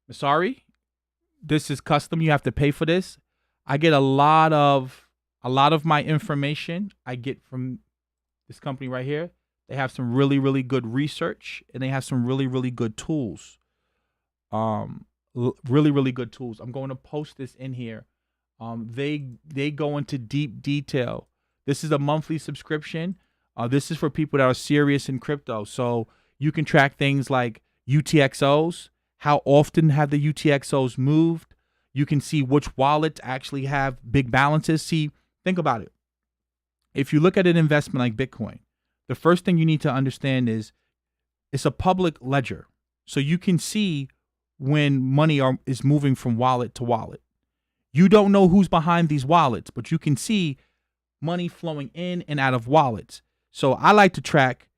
Sorry, this is custom. You have to pay for this. I get a lot of my information I get from this company right here. They have some really, really good research, and they have some really, really good tools. Really, really good tools. I'm going to post this in here. They go into deep detail. This is a monthly subscription. This is for people that are serious in crypto. So you can track things like UTXOs. How often have the UTXOs moved? You can see which wallets actually have big balances. See, think about it. If you look at an investment like Bitcoin, the first thing you need to understand is it's a public ledger. So you can see when money is moving from wallet to wallet. You don't know who's behind these wallets, but you can see money flowing in and out of wallets. So I like to track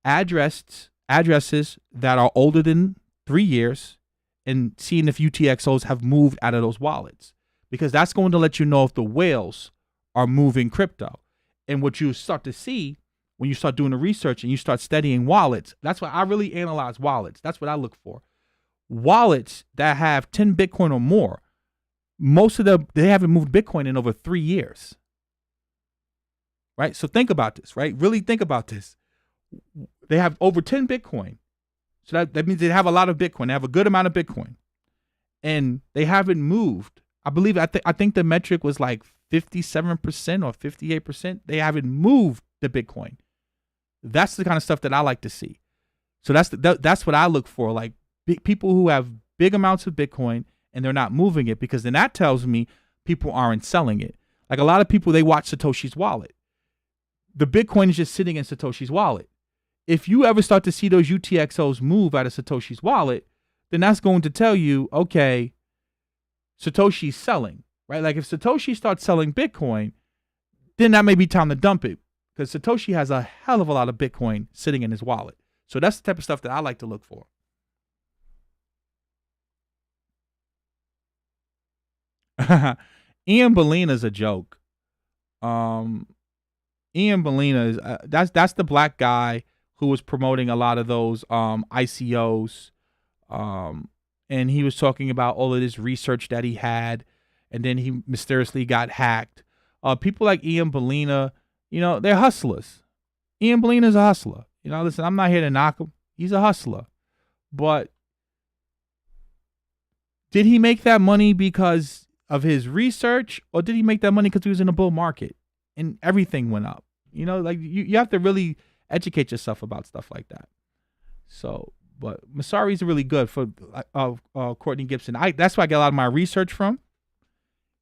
addresses that are older than 3 years and seeing if UTXOs have moved out of those wallets, because that's going to let you know if the whales are moving crypto. And what you start to see when you start doing the research and you start studying wallets, that's why I really analyze wallets. That's what I look for. Wallets that have 10 Bitcoin or more, most of them, they haven't moved Bitcoin in over 3 years. Right? So think about this, right? Really think about this. They have over 10 Bitcoin. So that means they have a lot of Bitcoin. They have a good amount of Bitcoin. and they haven't moved. I think the metric was like 57% or 58%. They haven't moved the Bitcoin. That's the kind of stuff that I like to see. So that's what I look for, like people who have big amounts of Bitcoin and they're not moving it, because then that tells me people aren't selling it. Like a lot of people, they watch Satoshi's wallet. The Bitcoin is just sitting in Satoshi's wallet. If you ever start to see those UTXOs move out of Satoshi's wallet, then that's going to tell you, okay, Satoshi's selling, right? Like if Satoshi starts selling Bitcoin, then that may be time to dump it, because Satoshi has a hell of a lot of Bitcoin sitting in his wallet. So that's the type of stuff that I like to look for. Ian Bellina's a joke. Ian Bellina is that's the black guy who was promoting a lot of those ICOs, and he was talking about all of this research that he had, and then he mysteriously got hacked. People like Ian Bellina, they're hustlers. Ian Bellina's a hustler. Listen, I'm not here to knock him. He's a hustler. But did he make that money because of his research, or did he make that money because he was in a bull market and everything went up? Like you have to really educate yourself about stuff like that. So, but Masari's really good for Courtney Gibson. That's where I get a lot of my research from.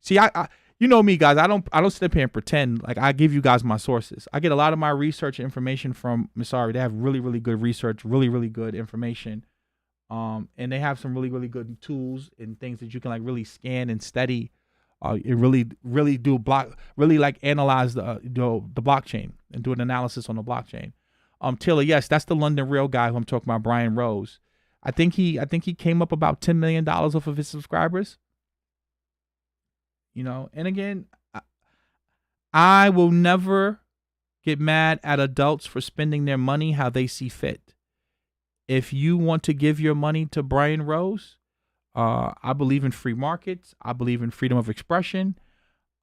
See, I you know me, guys. I don't sit up here and pretend. Like, I give you guys my sources. I get a lot of my research and information from Masari. They have really, really good research, really, really good information. And they have some really, really good tools and things that you can like really scan and study. It really, really like analyze the blockchain and do an analysis on the blockchain. Taylor, yes, that's the London Real guy who I'm talking about, Brian Rose. I think he came up about $10 million off of his subscribers. And again, I will never get mad at adults for spending their money how they see fit. If you want to give your money to Brian Rose, I believe in free markets. I believe in freedom of expression.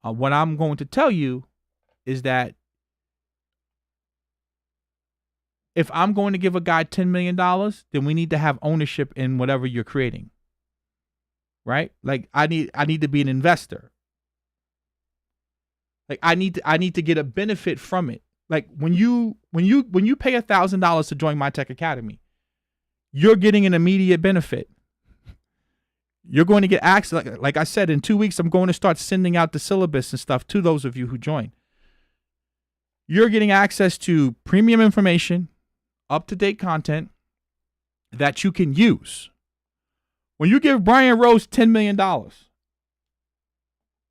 What I'm going to tell you is that if I'm going to give a guy $10 million, then we need to have ownership in whatever you're creating. Right? Like I need to be an investor. Like I need to get a benefit from it. Like when you pay $1,000 to join My Tech Academy, you're getting an immediate benefit. You're going to get access. Like I said, in 2 weeks, I'm going to start sending out the syllabus and stuff to those of you who join. You're getting access to premium information, up-to-date content that you can use. When you give Brian Rose $10 million,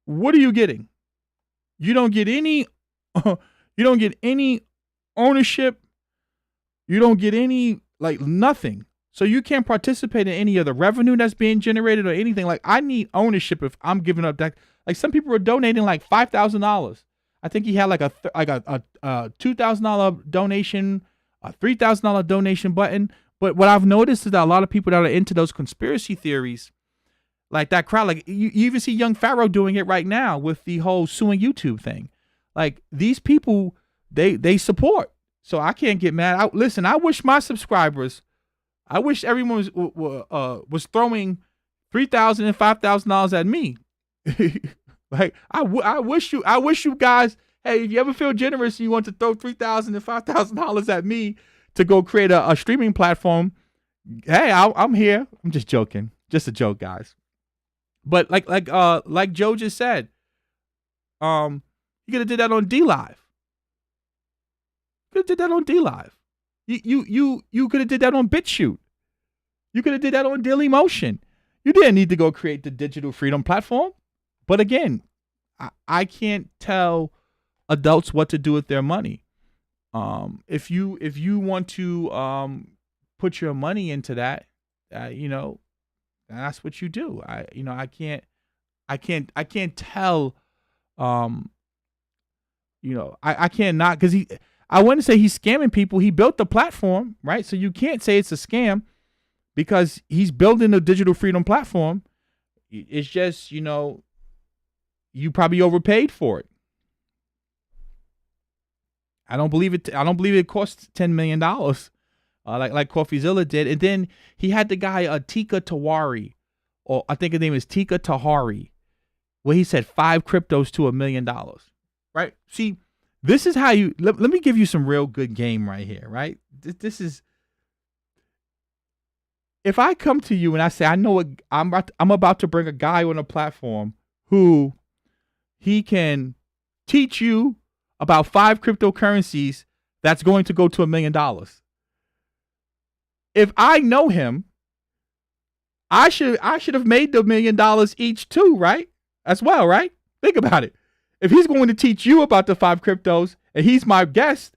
what are you getting? You don't get any ownership. You don't get any, like, nothing. So you can't participate in any of the revenue that's being generated or anything. Like, I need ownership if I'm giving up that. Like, some people are donating like $5,000. I think he had like a $2,000 donation, a $3,000 donation button. But what I've noticed is that a lot of people that are into those conspiracy theories, like that crowd, like you even see young Pharaoh doing it right now with the whole suing YouTube thing. Like, these people, they support. So I can't get mad. Listen, I wish my subscribers, I wish everyone was throwing $3,000 and $5,000 at me. Like I wish you guys, hey, if you ever feel generous, you want to throw $3,000 and $5,000 at me to go create a streaming platform. Hey, I'm here. I'm just joking, just a joke, guys. But like Joe just said, you could have did that on DLive. Could have did that on DLive. You could have did that on BitChute. You could have did that on Dailymotion. You didn't need to go create the Digital Freedom Platform. But again, I can't tell adults what to do with their money. If you want to put your money into that, that's what you do. I can't tell. I can't not, because I wouldn't say he's scamming people. He built the platform, right? So you can't say it's a scam because he's building a digital freedom platform. It's just, you probably overpaid for it. I don't believe it cost $10 million, like CoffeeZilla did. And then he had the guy Tika Tawari or I think his name is Tika Tahari, where he said 5 cryptos to $1 million. Right? See, this is how you. Let me give you some real good game right here. Right? This is. If I come to you and I say, I know what I'm about to bring a guy on a platform who he can teach you about 5 cryptocurrencies that's going to go to $1 million. If I know him, I should have made the $1 million each too, right? As well, right? Think about it. If he's going to teach you about the 5 cryptos and he's my guest,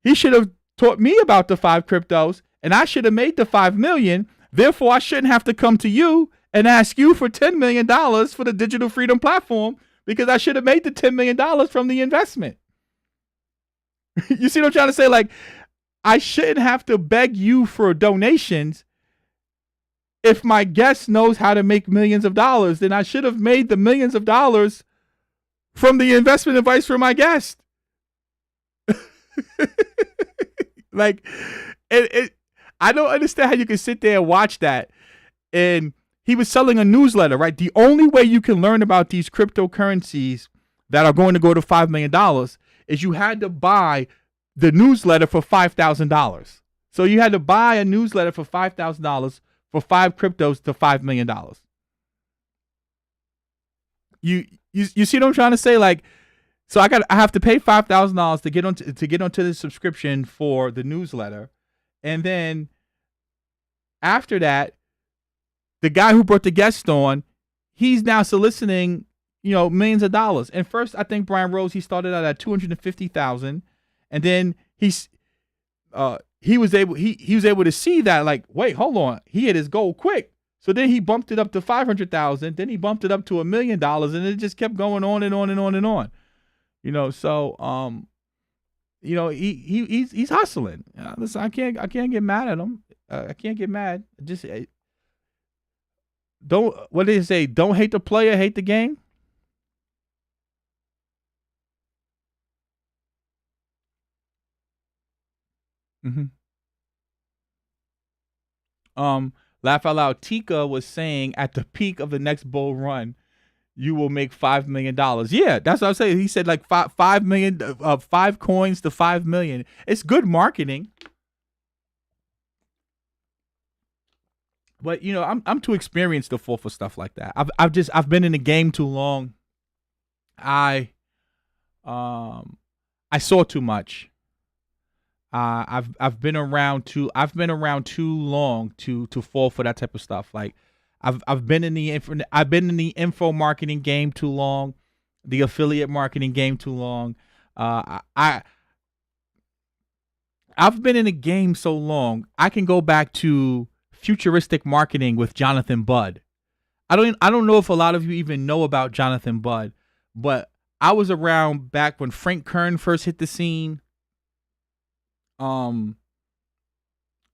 he should have taught me about the 5 cryptos and I should have made the 5 million. Therefore, I shouldn't have to come to you and ask you for $10 million for the Digital Freedom Platform because I should have made the $10 million from the investment. You see what I'm trying to say? Like, I shouldn't have to beg you for donations. If my guest knows how to make millions of dollars, then I should have made the millions of dollars from the investment advice for my guest. Like, I don't understand how you can sit there and watch that. And he was selling a newsletter, right? The only way you can learn about these cryptocurrencies that are going to go to $5 million is you had to buy the newsletter for $5,000. So you had to buy a newsletter for $5,000 for 5 cryptos to $5 million. You see what I'm trying to say? Like, so I have to pay $5,000 to get onto the subscription for the newsletter. And then after that, the guy who brought the guest on, he's now soliciting, millions of dollars. And first, I think Brian Rose, he started out at $250,000, and then he was able to see that, like, wait, hold on, he hit his goal quick. So then he bumped it up to $500,000. Then he bumped it up to $1 million, and it just kept going on and on and on and on. So he's hustling. Listen, I can't get mad at him. I can't get mad. Just don't. What did they say? Don't hate the player, hate the game. Laugh out loud. Tika was saying at the peak of the next bull run, you will make $5 million. Yeah, that's what I'm saying. He said like 5 million, 5 coins to 5 million. It's good marketing. But I'm too experienced to fall for stuff like that. I've been in the game too long. I saw too much. I've been around too long to fall for that type of stuff. Like, I've been in the info marketing game too long, the affiliate marketing game too long. I've been in the game so long, I can go back to futuristic marketing with Jonathan Budd. I don't know if a lot of you even know about Jonathan Budd, but I was around back when Frank Kern first hit the scene.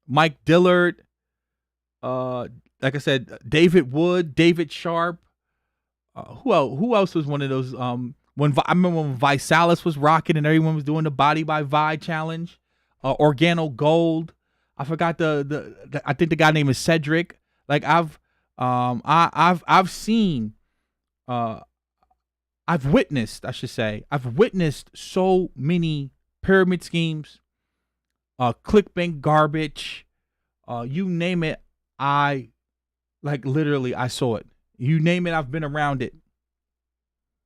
Mike Dillard, like I said, David Wood, David Sharp. Who else was one of those? I remember when Visalis was rocking and everyone was doing the Body by Vi challenge. Organo Gold. I forgot the I think the guy name is Cedric. Like, I've seen, I've witnessed so many pyramid schemes, clickbank garbage, you name it. I saw it. You name it, I've been around it.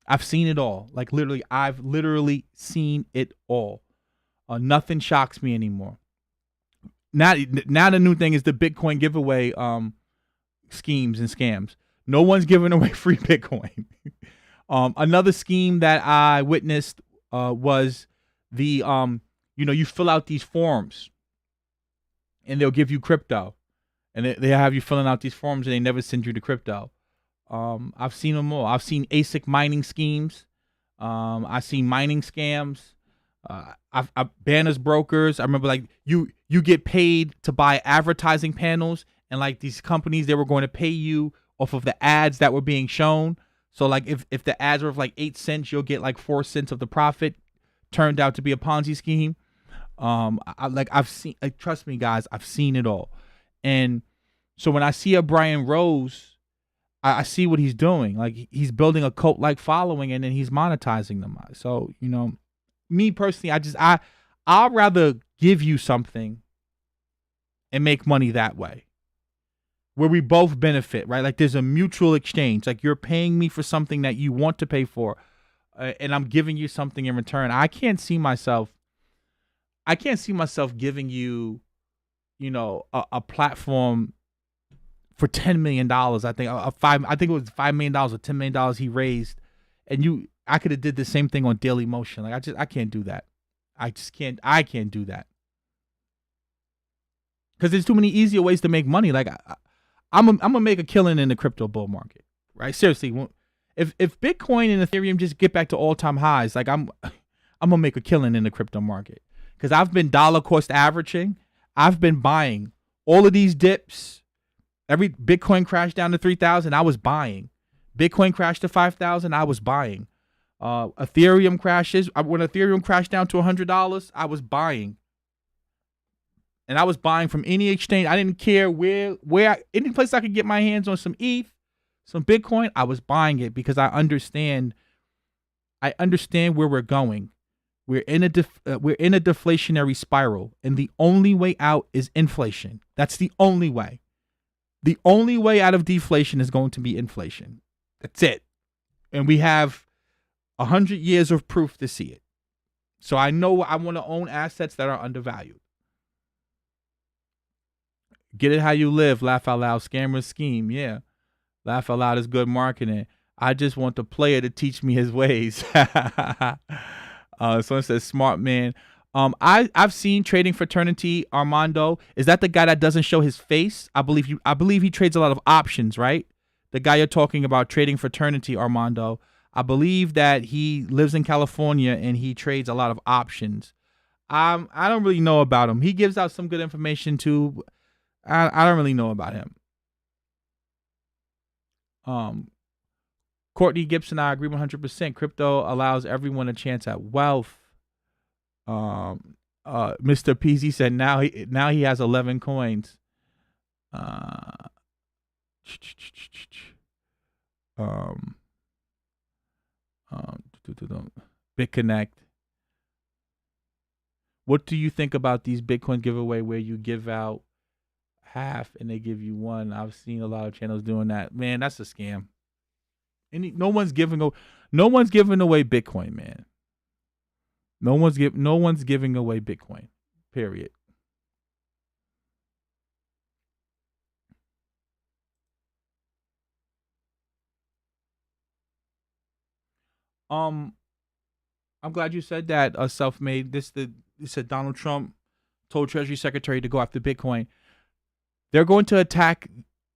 I've seen it all. Like, literally, I've literally seen it all. Nothing shocks me anymore. Now the new thing is the Bitcoin giveaway schemes and scams. No one's giving away free Bitcoin. Another scheme that I witnessed was the you fill out these forms and they'll give you crypto, and they have you filling out these forms and they never send you the crypto. I've seen them all. I've seen ASIC mining schemes. I've seen mining scams. I've banners brokers. I remember, like, you get paid to buy advertising panels, and like these companies, they were going to pay you off of the ads that were being shown. So like if the ads were of like 8 cents, you'll get like 4 cents of the profit. Turned out to be a Ponzi scheme. I've seen, like, trust me guys, I've seen it all. And so when I see a Brian Rose I see what he's doing. Like he's building a cult-like following, and then he's monetizing them. So me personally, I'd rather give you something and make money that way, where we both benefit, right? Like there's a mutual exchange. Like you're paying me for something that you want to pay for, and I'm giving you something in return. I can't see myself giving you, a platform for $10 million. I think it was $5 million or $10 million he raised, and I could have did the same thing on Daily Motion. Like I can't do that. I can't do that because there's too many easier ways to make money. Like I'm gonna make a killing in the crypto bull market, right? Seriously, if Bitcoin and Ethereum just get back to all time highs, like I'm gonna make a killing in the crypto market because I've been dollar cost averaging. I've been buying all of these dips. Every Bitcoin crashed down to 3,000, I was buying. Bitcoin crashed to 5,000, I was buying. Ethereum crashes. When Ethereum crashed down to $100, I was buying. And I was buying from any exchange. I didn't care where any place I could get my hands on some ETH, some Bitcoin, I was buying it because I understand where we're going. We're in a deflationary spiral, and the only way out is inflation. That's the only way. The only way out of deflation is going to be inflation. That's it. And we have 100 years of proof to see it. So I know I want to own assets that are undervalued. Get it how you live. Laugh out loud. Scammers scheme. Yeah. Laugh out loud is good marketing. I just want the player to teach me his ways. Someone says, smart man. I've seen Trading Fraternity. Armando, is that the guy that doesn't show his face? I believe he trades a lot of options, right? The guy you're talking about, Trading Fraternity, Armando. I believe that he lives in California and he trades a lot of options. I don't really know about him. He gives out some good information too. I don't really know about him. Courtney Gibson, I agree 100%. Crypto allows everyone a chance at wealth. Mr. PZ said now he has 11 coins. BitConnect. What do you think about these Bitcoin giveaway where you give out half and they give you one? I've seen a lot of channels doing that. Man, that's a scam. No one's giving away Bitcoin, man. No one's giving away Bitcoin. Period. I'm glad you said that. Self-made. This said Donald Trump told Treasury Secretary to go after Bitcoin. They're going to attack.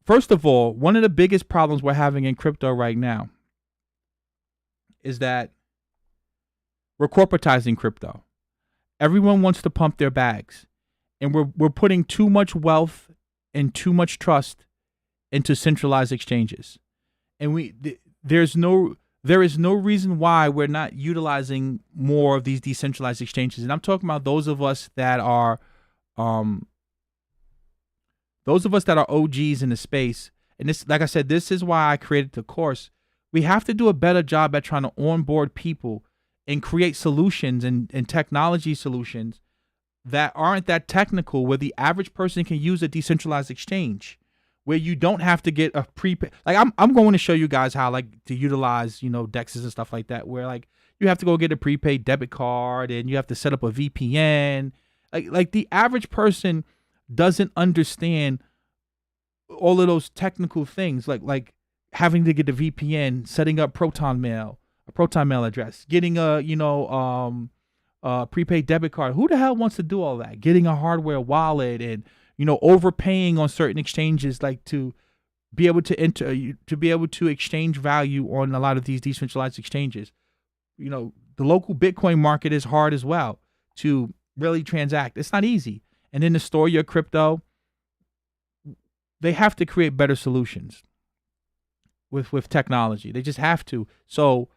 First of all, one of the biggest problems we're having in crypto right now is that we're corporatizing crypto. Everyone wants to pump their bags, and we're putting too much wealth and too much trust into centralized exchanges. And there is no reason why we're not utilizing more of these decentralized exchanges. And I'm talking about those of us that are OGs in the space. And this, like I said, this is why I created the course. We have to do a better job at trying to onboard people and create solutions and technology solutions that aren't that technical, where the average person can use a decentralized exchange, where you don't have to get a prepaid. Like I'm going to show you guys how to utilize, DEXs and stuff like that, where you have to go get a prepaid debit card and you have to set up a VPN. Like the average person doesn't understand all of those technical things, like having to get a VPN, setting up a Proton Mail address, getting a prepaid debit card. Who the hell wants to do all that? Getting a hardware wallet and overpaying on certain exchanges, to be able to exchange value on a lot of these decentralized exchanges. The local Bitcoin market is hard as well to really transact. It's not easy. And then to store your crypto, they have to create better solutions with technology. They just have to. So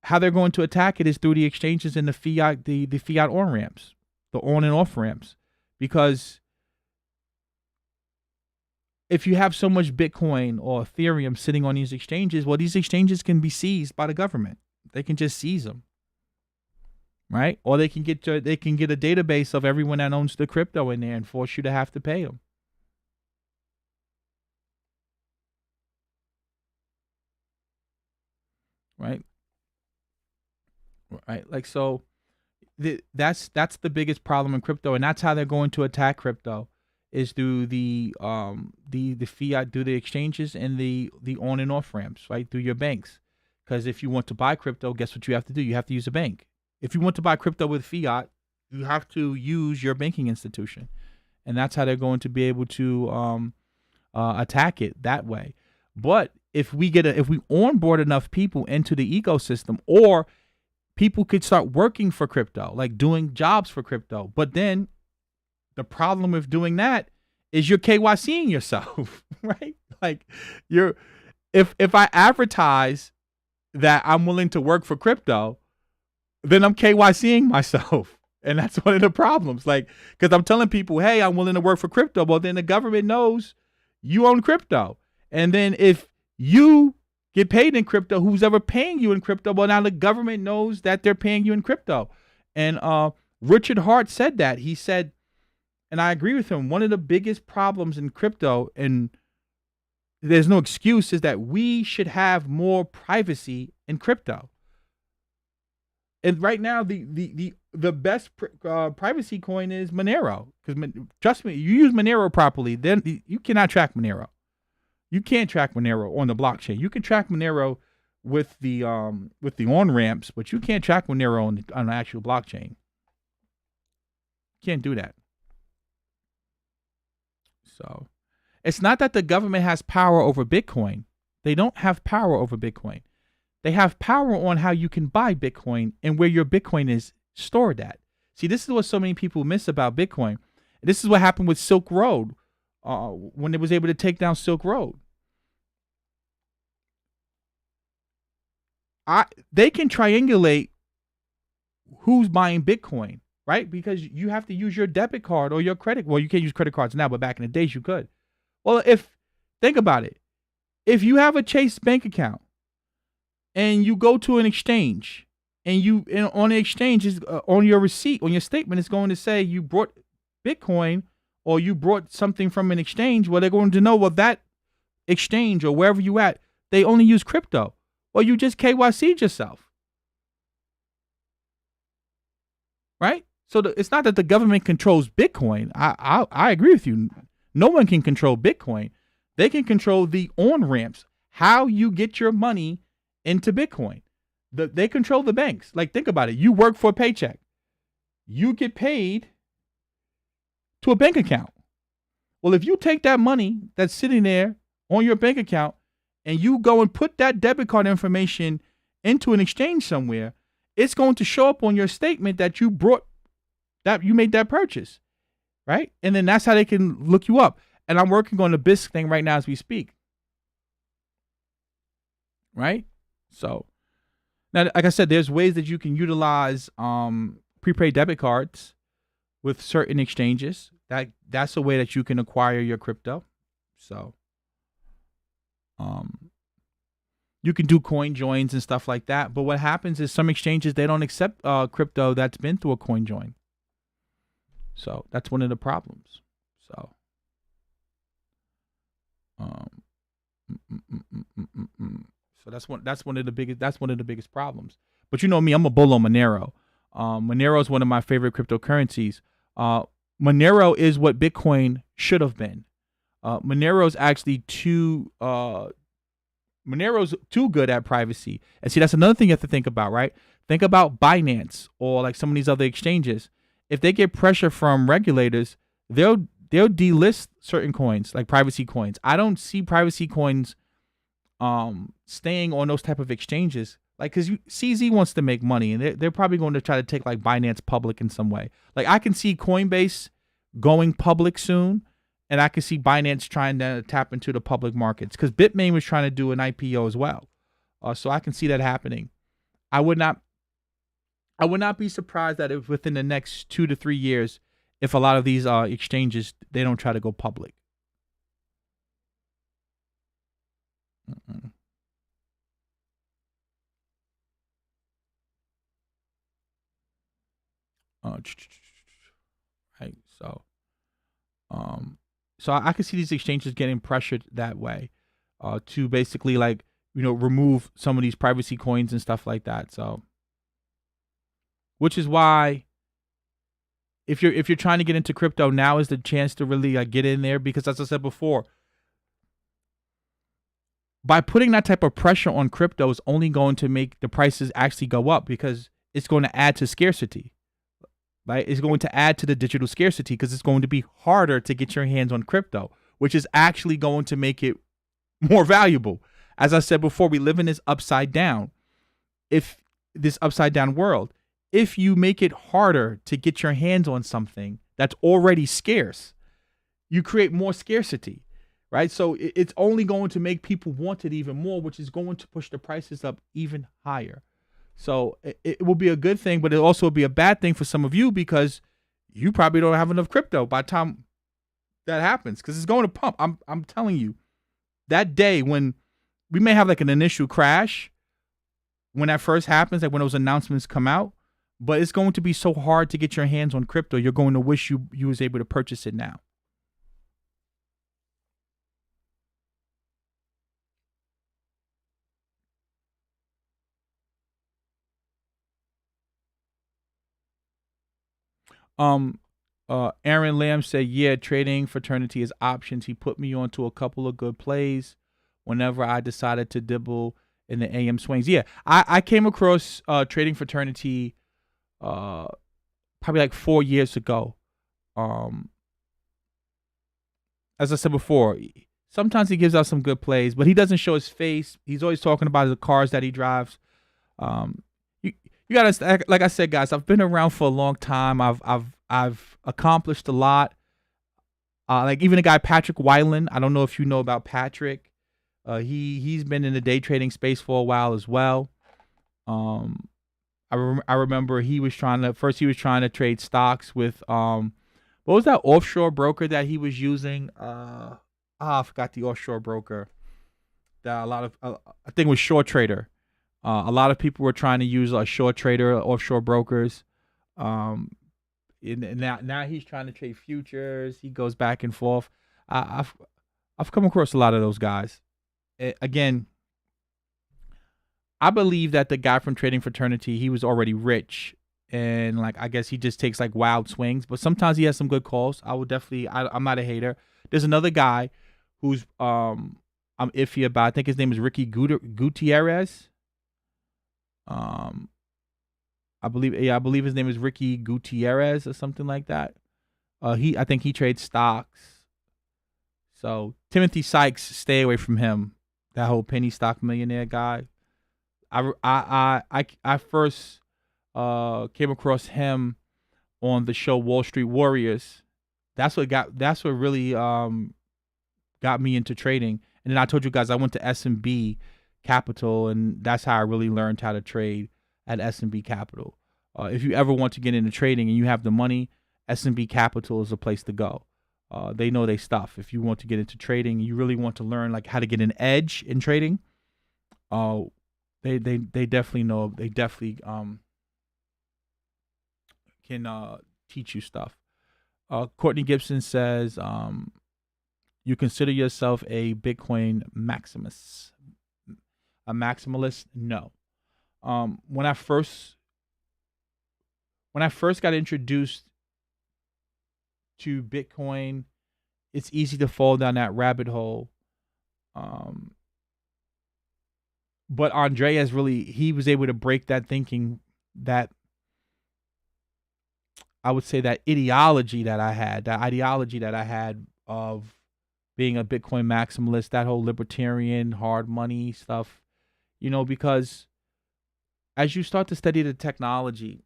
how they're going to attack it is through the exchanges and the fiat on ramps, the on and off ramps, because if you have so much Bitcoin or Ethereum sitting on these exchanges, well, these exchanges can be seized by the government. They can just seize them, right? Or they can get a database of everyone that owns the crypto in there and force you to have to pay them. Right? Right? Like, so that's the biggest problem in crypto, and that's how they're going to attack crypto, is through the fiat, through the exchanges and the on and off ramps, right? Through your banks. Because if you want to buy crypto, guess what you have to do? You have to use a bank. If you want to buy crypto with fiat, you have to use your banking institution, and that's how they're going to be able to attack it that way. But if we onboard enough people into the ecosystem, or people could start working for crypto, like doing jobs for crypto. But then the problem with doing that is you're KYCing yourself, right? Like, if I advertise that I'm willing to work for crypto, then I'm KYCing myself. And that's one of the problems. Like, because I'm telling people, hey, I'm willing to work for crypto. Well, then the government knows you own crypto. And then if you get paid in crypto, who's ever paying you in crypto, well, now the government knows that they're paying you in crypto. And Richard Hart said that. He said, and I agree with him, one of the biggest problems in crypto, and there's no excuse, is that we should have more privacy in crypto. And right now, the best privacy coin is Monero. Because trust me, you use Monero properly, then you cannot track Monero. You can't track Monero on the blockchain. You can track Monero with the on ramps, but you can't track Monero on the actual blockchain. Can't do that. So it's not that the government has power over Bitcoin. They don't have power over Bitcoin. They have power on how you can buy Bitcoin and where your Bitcoin is stored at. See, this is what so many people miss about Bitcoin. This is what happened with Silk Road when it was able to take down Silk Road. They can triangulate who's buying Bitcoin, right? Because you have to use your debit card or your credit. Well, you can't use credit cards now, but back in the days you could. Well, think about it. If you have a Chase bank account and you go to an exchange, and on the exchange is on your receipt, on your statement, it's going to say you brought Bitcoin or you brought something from an exchange. Well, they're going to know, well, that exchange or wherever you at, they only use crypto. Well, you just KYC'd yourself, right? So it's not that the government controls Bitcoin. I agree with you. No one can control Bitcoin. They can control the on-ramps, how you get your money into Bitcoin. They control the banks. Like, think about it. You work for a paycheck. You get paid to a bank account. Well, if you take that money that's sitting there on your bank account and you go and put that debit card information into an exchange somewhere, it's going to show up on your statement that you made that purchase, right? And then that's how they can look you up. And I'm working on the BISC thing right now as we speak, right? So now, like I said, there's ways that you can utilize prepaid debit cards with certain exchanges. That's a way that you can acquire your crypto. So you can do coin joins and stuff like that. But what happens is some exchanges, they don't accept crypto that's been through a coin join. So that's one of the problems. So so that's one of the biggest problems. But you know me, I'm a bull on Monero. Monero is one of my favorite cryptocurrencies. Monero is what Bitcoin should have been. Monero's actually Monero's too good at privacy. And see, that's another thing you have to think about, right? Think about Binance or like some of these other exchanges. If they get pressure from regulators, they'll delist certain coins, like privacy coins. I don't see privacy coins staying on those type of exchanges. Like, because CZ wants to make money, and they're probably going to try to take like Binance public in some way. Like, I can see Coinbase going public soon, and I can see Binance trying to tap into the public markets, because Bitmain was trying to do an IPO as well. So I can see that happening. I would not be surprised that if within the next 2 to 3 years, if a lot of these exchanges, they don't try to go public. Mm-mm. Uh, right. Um, so I can see these exchanges getting pressured that way, to basically like remove some of these privacy coins and stuff like that. So, which is why if you're trying to get into crypto, now is the chance to really get in there because, as I said before, by putting that type of pressure on crypto is only going to make the prices actually go up because it's going to add to scarcity. Right? It's going to add to the digital scarcity because it's going to be harder to get your hands on crypto, which is actually going to make it more valuable. As I said before, we live in this upside down. If this upside down world, if you make it harder to get your hands on something that's already scarce, you create more scarcity, right? So it's only going to make people want it even more, which is going to push the prices up even higher. So it will be a good thing, but it also will be a bad thing for some of you because you probably don't have enough crypto by the time that happens because it's going to pump. I'm telling you, that day when we may have like an initial crash when that first happens, like when those announcements come out, but it's going to be so hard to get your hands on crypto. You're going to wish you was able to purchase it now. Um, Aaron Lamb said, "Yeah, trading fraternity is options. He put me onto a couple of good plays whenever I decided to dibble in the AM swings. Yeah, I came across trading fraternity uh probably like 4 years ago. Um, as I said before, sometimes he gives out some good plays, but he doesn't show his face. He's always talking about the cars that he drives. Um, you gotta, like I said, guys. I've been around for a long time. I've accomplished a lot. Like even a guy Patrick Weiland. I don't know if you know about Patrick. He's been in the day trading space for a while as well. Um, I remember he was trying to trade stocks with what was that offshore broker that he was using? I forgot the offshore broker that a lot of I think it was Short Trader. A lot of people were trying to use a Short Trader, offshore brokers. Um, and now he's trying to trade futures. He goes back and forth. I've come across a lot of those guys. Again, I believe that the guy from Trading Fraternity, he was already rich, and like I guess he just takes like wild swings. But sometimes he has some good calls. I would definitely. I'm not a hater. There's another guy who's I'm iffy about. I think his name is Ricky Gutierrez. Um, I believe his name is Ricky Gutierrez or something like that. I think he trades stocks. So Timothy Sykes, stay away from him. That whole penny stock millionaire guy. I first came across him on the show Wall Street Warriors. That's what really got me into trading. And then I told you guys I went to S&B Capital, and that's how I really learned how to trade at S&B Capital. If you ever want to get into trading and you have the money, S&B Capital is a place to go. They know their stuff. If you want to get into trading, you really want to learn like how to get an edge in trading. Uh, they definitely know. They definitely can teach you stuff. Courtney Gibson says, you consider yourself a Bitcoin a maximalist? No. When I first got introduced to Bitcoin, it's easy to fall down that rabbit hole. Um, but Andreas he was able to break that thinking, that I would say that ideology that I had of being a Bitcoin maximalist, that whole libertarian hard money stuff, because as you start to study the technology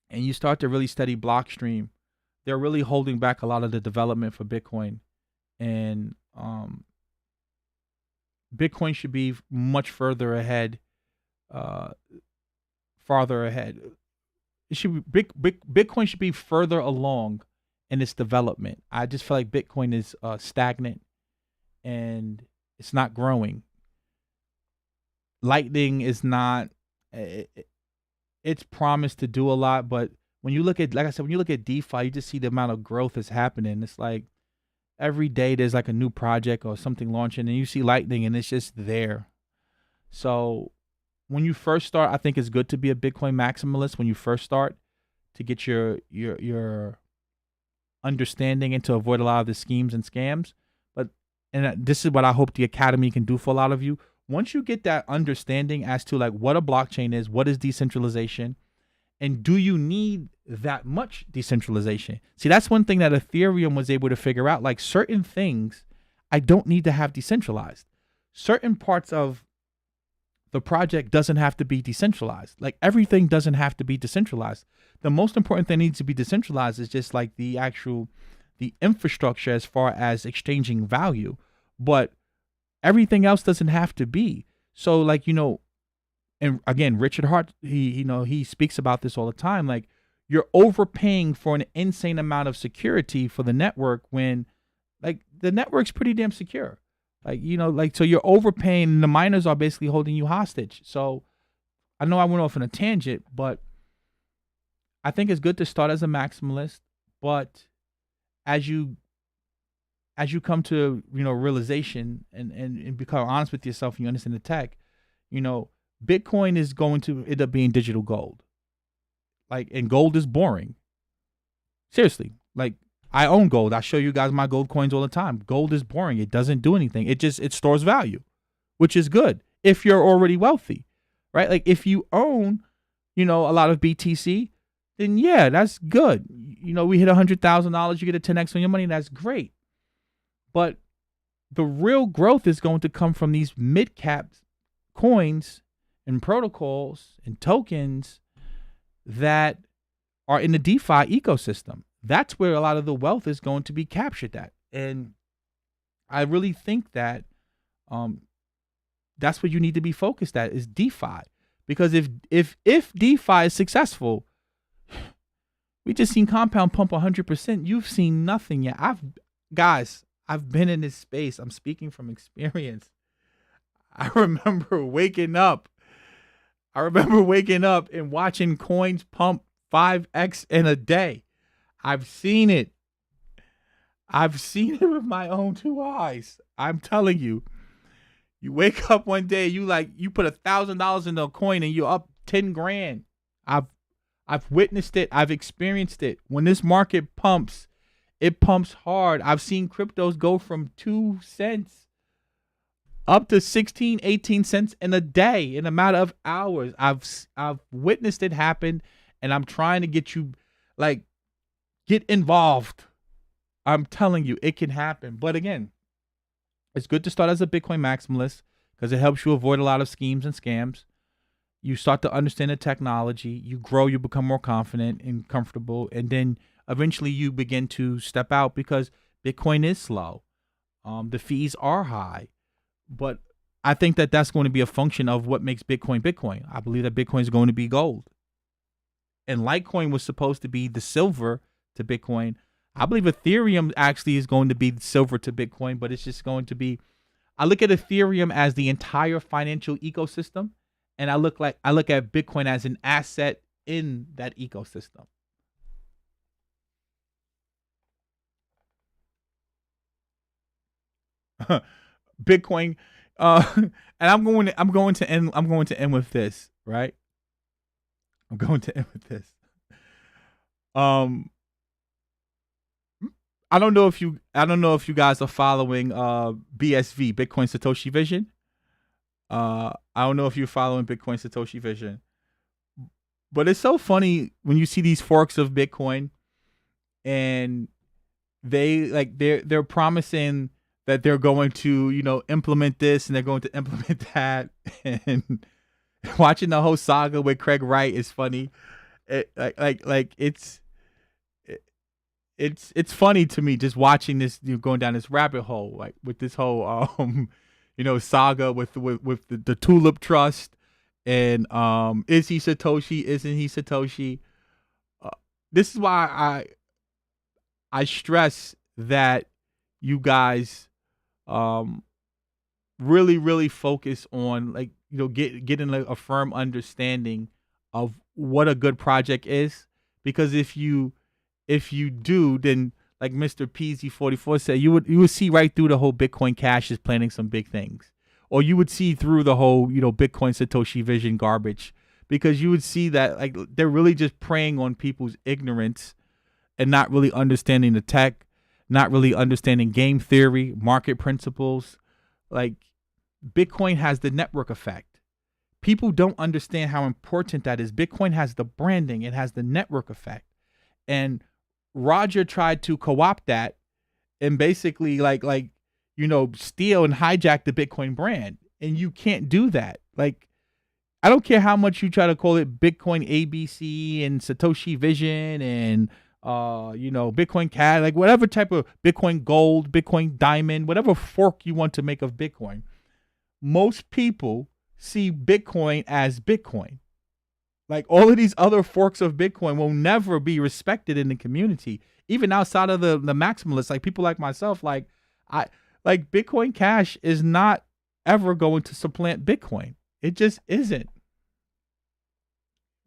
and you start to really study Blockstream, they're really holding back a lot of the development for Bitcoin. And Bitcoin should be much further ahead, uh, farther ahead. It should be Bitcoin should be further along in its development. I just feel like Bitcoin is stagnant, and It's not growing. Lightning is not. It's promised to do a lot, but when you look at, like I said, when you look at DeFi, you just see the amount of growth that's happening. It's like every day there's like a new project or something launching, and you see Lightning, and it's just there. So when you first start, I think it's good to be a Bitcoin maximalist when you first start, to get your understanding and to avoid a lot of the schemes and scams. But this is what I hope the academy can do for a lot of you. Once you get that understanding as to like what a blockchain is, what is decentralization, and do you need that much decentralization? See, that's one thing that Ethereum was able to figure out. Like certain things, I don't need to have decentralized. Certain parts of the project doesn't have to be decentralized. Like everything doesn't have to be decentralized. The most important thing that needs to be decentralized is just like the infrastructure as far as exchanging value. But everything else doesn't have to be. So like, and again, Richard Hart, he speaks about this all the time. Like you're overpaying for an insane amount of security for the network when like the network's pretty damn secure. So you're overpaying and the miners are basically holding you hostage. So I know I went off on a tangent, but I think it's good to start as a maximalist, but as you come to, realization and become honest with yourself and you understand the tech, Bitcoin is going to end up being digital gold. Like, and gold is boring. Seriously. Like, I own gold. I show you guys my gold coins all the time. Gold is boring. It doesn't do anything. It stores value, which is good if you're already wealthy, right? Like if you own, a lot of BTC, then yeah, that's good. We hit $100,000, you get a 10x on your money. That's great. But the real growth is going to come from these mid-cap coins and protocols and tokens that are in the DeFi ecosystem. That's where a lot of the wealth is going to be captured at. And I really think that that's what you need to be focused at is DeFi. Because if DeFi is successful, we just seen Compound pump 100%. You've seen nothing yet. I've been in this space. I'm speaking from experience. I remember waking up and watching coins pump 5x in a day. I've seen it. I've seen it with my own two eyes. I'm telling you. You wake up one day, you put $1,000 in a coin and you're up 10 grand. I've witnessed it. I've experienced it. When this market pumps, it pumps hard. I've seen cryptos go from 2 cents up to 16, 18 cents in a day in a matter of hours. I've witnessed it happen, and I'm trying to get you get involved. I'm telling you, it can happen. But again, it's good to start as a Bitcoin maximalist because it helps you avoid a lot of schemes and scams. You start to understand the technology. You grow, you become more confident and comfortable. And then eventually you begin to step out because Bitcoin is slow. The fees are high. But I think that that's going to be a function of what makes Bitcoin Bitcoin. I believe that Bitcoin is going to be gold. And Litecoin was supposed to be the silver to Bitcoin. I believe Ethereum actually is going to be silver to Bitcoin, but it's just going to be, I look at Ethereum as the entire financial ecosystem, and I look at Bitcoin as an asset in that ecosystem. Bitcoin, and I'm going to end with this, right? I'm going to end with this. I don't know if you guys are following BSV, Bitcoin Satoshi Vision. I don't know if you're following Bitcoin Satoshi Vision, but it's so funny when you see these forks of Bitcoin, and they're promising that they're going to implement this and they're going to implement that, and watching the whole saga with Craig Wright is funny. It's funny to me just watching this, going down this rabbit hole, like with this whole saga with the Tulip Trust, and is he Satoshi? Isn't he Satoshi? This is why I stress that you guys really, really focus on, like, getting a firm understanding of what a good project is. Because if you do, then, like Mr. PZ44 said, you would see right through the whole Bitcoin Cash is planning some big things. Or you would see through the whole, Bitcoin Satoshi vision garbage, because you would see that, like, they're really just preying on people's ignorance and not really understanding the tech, not really understanding game theory, market principles. Like, Bitcoin has the network effect. People don't understand how important that is. Bitcoin has the branding, it has the network effect. And Roger tried to co-opt that and basically steal and hijack the Bitcoin brand. And you can't do that. Like, I don't care how much you try to call it Bitcoin ABC and Satoshi Vision and Bitcoin Cash, like whatever type of Bitcoin Gold, Bitcoin Diamond, whatever fork you want to make of Bitcoin. Most people see Bitcoin as Bitcoin. Like, all of these other forks of Bitcoin will never be respected in the community, even outside of the maximalists, like people like myself. Like, Bitcoin Cash is not ever going to supplant Bitcoin. It just isn't.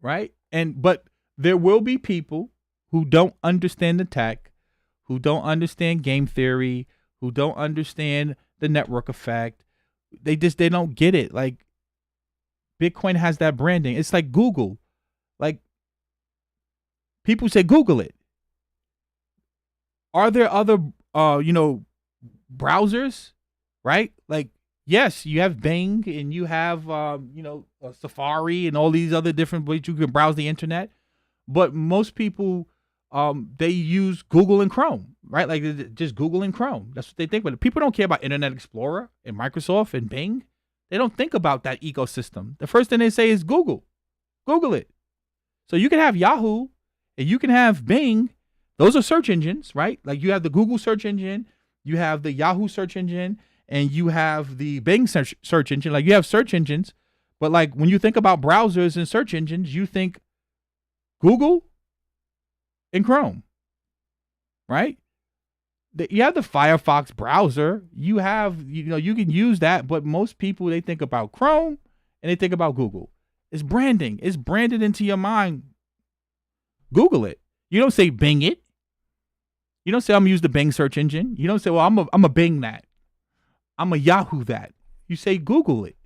Right? But there will be people who don't understand the tech, who don't understand game theory, who don't understand the network effect. They don't get it. Like, Bitcoin has that branding. It's like Google. Like, people say Google it. Are there other browsers? Right? Like, yes, you have Bing and you have Safari and all these other different ways you can browse the internet. But most people they use Google and Chrome, right? Like, just Google and Chrome. That's what they think. But people don't care about Internet Explorer and Microsoft and Bing. They don't think about that ecosystem. The first thing they say is Google. Google it. So you can have Yahoo and you can have Bing. Those are search engines, right? Like, you have the Google search engine, you have the Yahoo search engine, and you have the Bing search engine. Like, you have search engines, but like, when you think about browsers and search engines, you think Google and Chrome, right? You have the Firefox browser. You have, you can use that, but most people, they think about Chrome and they think about Google. It's branding. It's branded into your mind. Google it. You don't say Bing it. You don't say, I'm gonna use the Bing search engine. You don't say, well, I'm a Bing that. I'm a Yahoo that. You say Google it.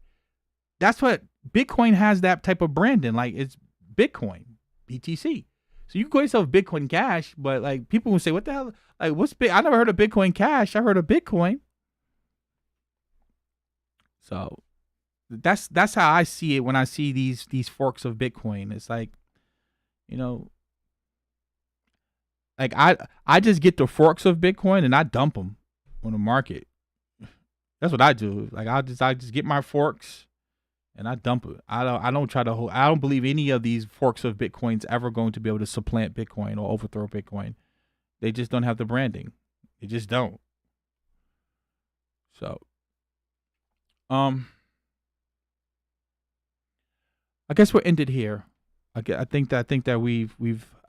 That's what Bitcoin has, that type of branding. Like, it's Bitcoin, BTC. So you can call yourself Bitcoin Cash, but like, people will say, what the hell? Like, what's I never heard of Bitcoin Cash. I heard of Bitcoin. So that's how I see it when I see these forks of Bitcoin. It's like, like, I just get the forks of Bitcoin and I dump them on the market. That's what I do. Like, I just get my forks and I dump it. I don't try to hold. I don't believe any of these forks of Bitcoin's ever going to be able to supplant Bitcoin or overthrow Bitcoin. They just don't have the branding. They just don't. So, I guess we're ended here. I think that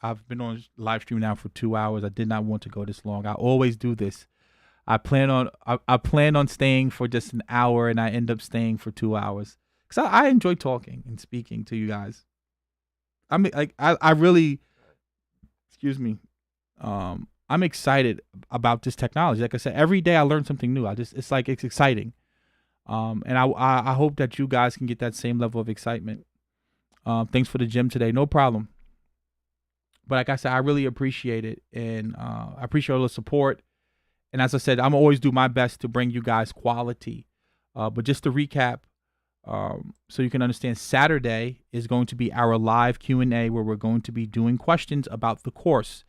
I've been on live stream now for 2 hours. I did not want to go this long. I always do this. I plan on staying for just an hour, and I end up staying for 2 hours because I enjoy talking and speaking to you guys. I mean, like, I really, excuse me. I'm excited about this technology. Like I said, every day I learn something new. It's exciting. And I hope that you guys can get that same level of excitement. Thanks for the gym today. No problem. But like I said, I really appreciate it. And I appreciate all the support. And as I said, I'm always do my best to bring you guys quality. But just to recap, so you can understand, Saturday is going to be our live Q&A where we're going to be doing questions about the course.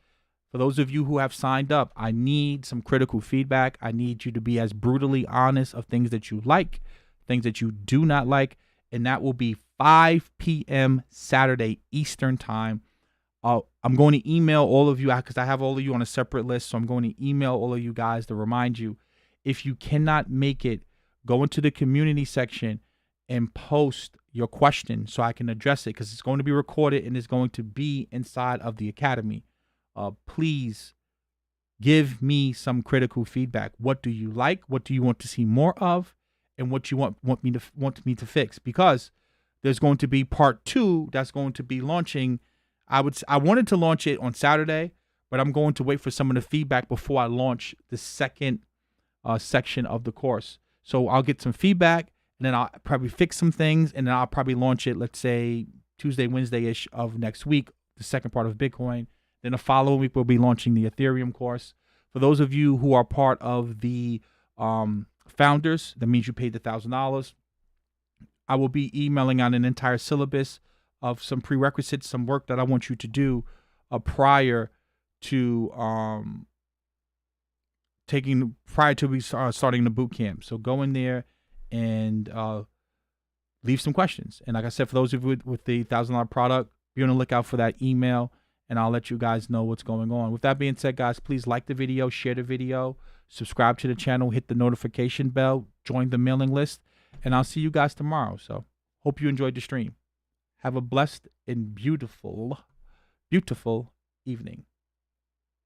For those of you who have signed up, I need some critical feedback. I need you to be as brutally honest of things that you like, things that you do not like. And that will be 5 p.m. Saturday Eastern time. I'm going to email all of you because I have all of you on a separate list. So I'm going to email all of you guys to remind you, if you cannot make it, go into the community section and post your question so I can address it, because it's going to be recorded and it's going to be inside of the academy. Please give me some critical feedback. What do you like? What do you want to see more of? and what you want me to fix, because there's going to be part 2 that's going to be launching. I wanted to launch it on Saturday, but I'm going to wait for some of the feedback before I launch the second section of the course. So I'll get some feedback, and then I'll probably fix some things, and then I'll probably launch it, let's say Tuesday, Wednesday-ish of next week, the second part of Bitcoin. Then the following week, we'll be launching the Ethereum course. For those of you who are part of the founders, that means you paid the $1,000. I will be emailing out an entire syllabus of some prerequisites, some work that I want you to do prior to starting the boot camp. So go in there and leave some questions. And like I said, for those of you with the $1,000 product, be on the lookout for that email, and I'll let you guys know what's going on. With that being said, guys, please like the video, share the video, subscribe to the channel, hit the notification bell, join the mailing list, and I'll see you guys tomorrow. So hope you enjoyed the stream. Have a blessed and beautiful, beautiful evening.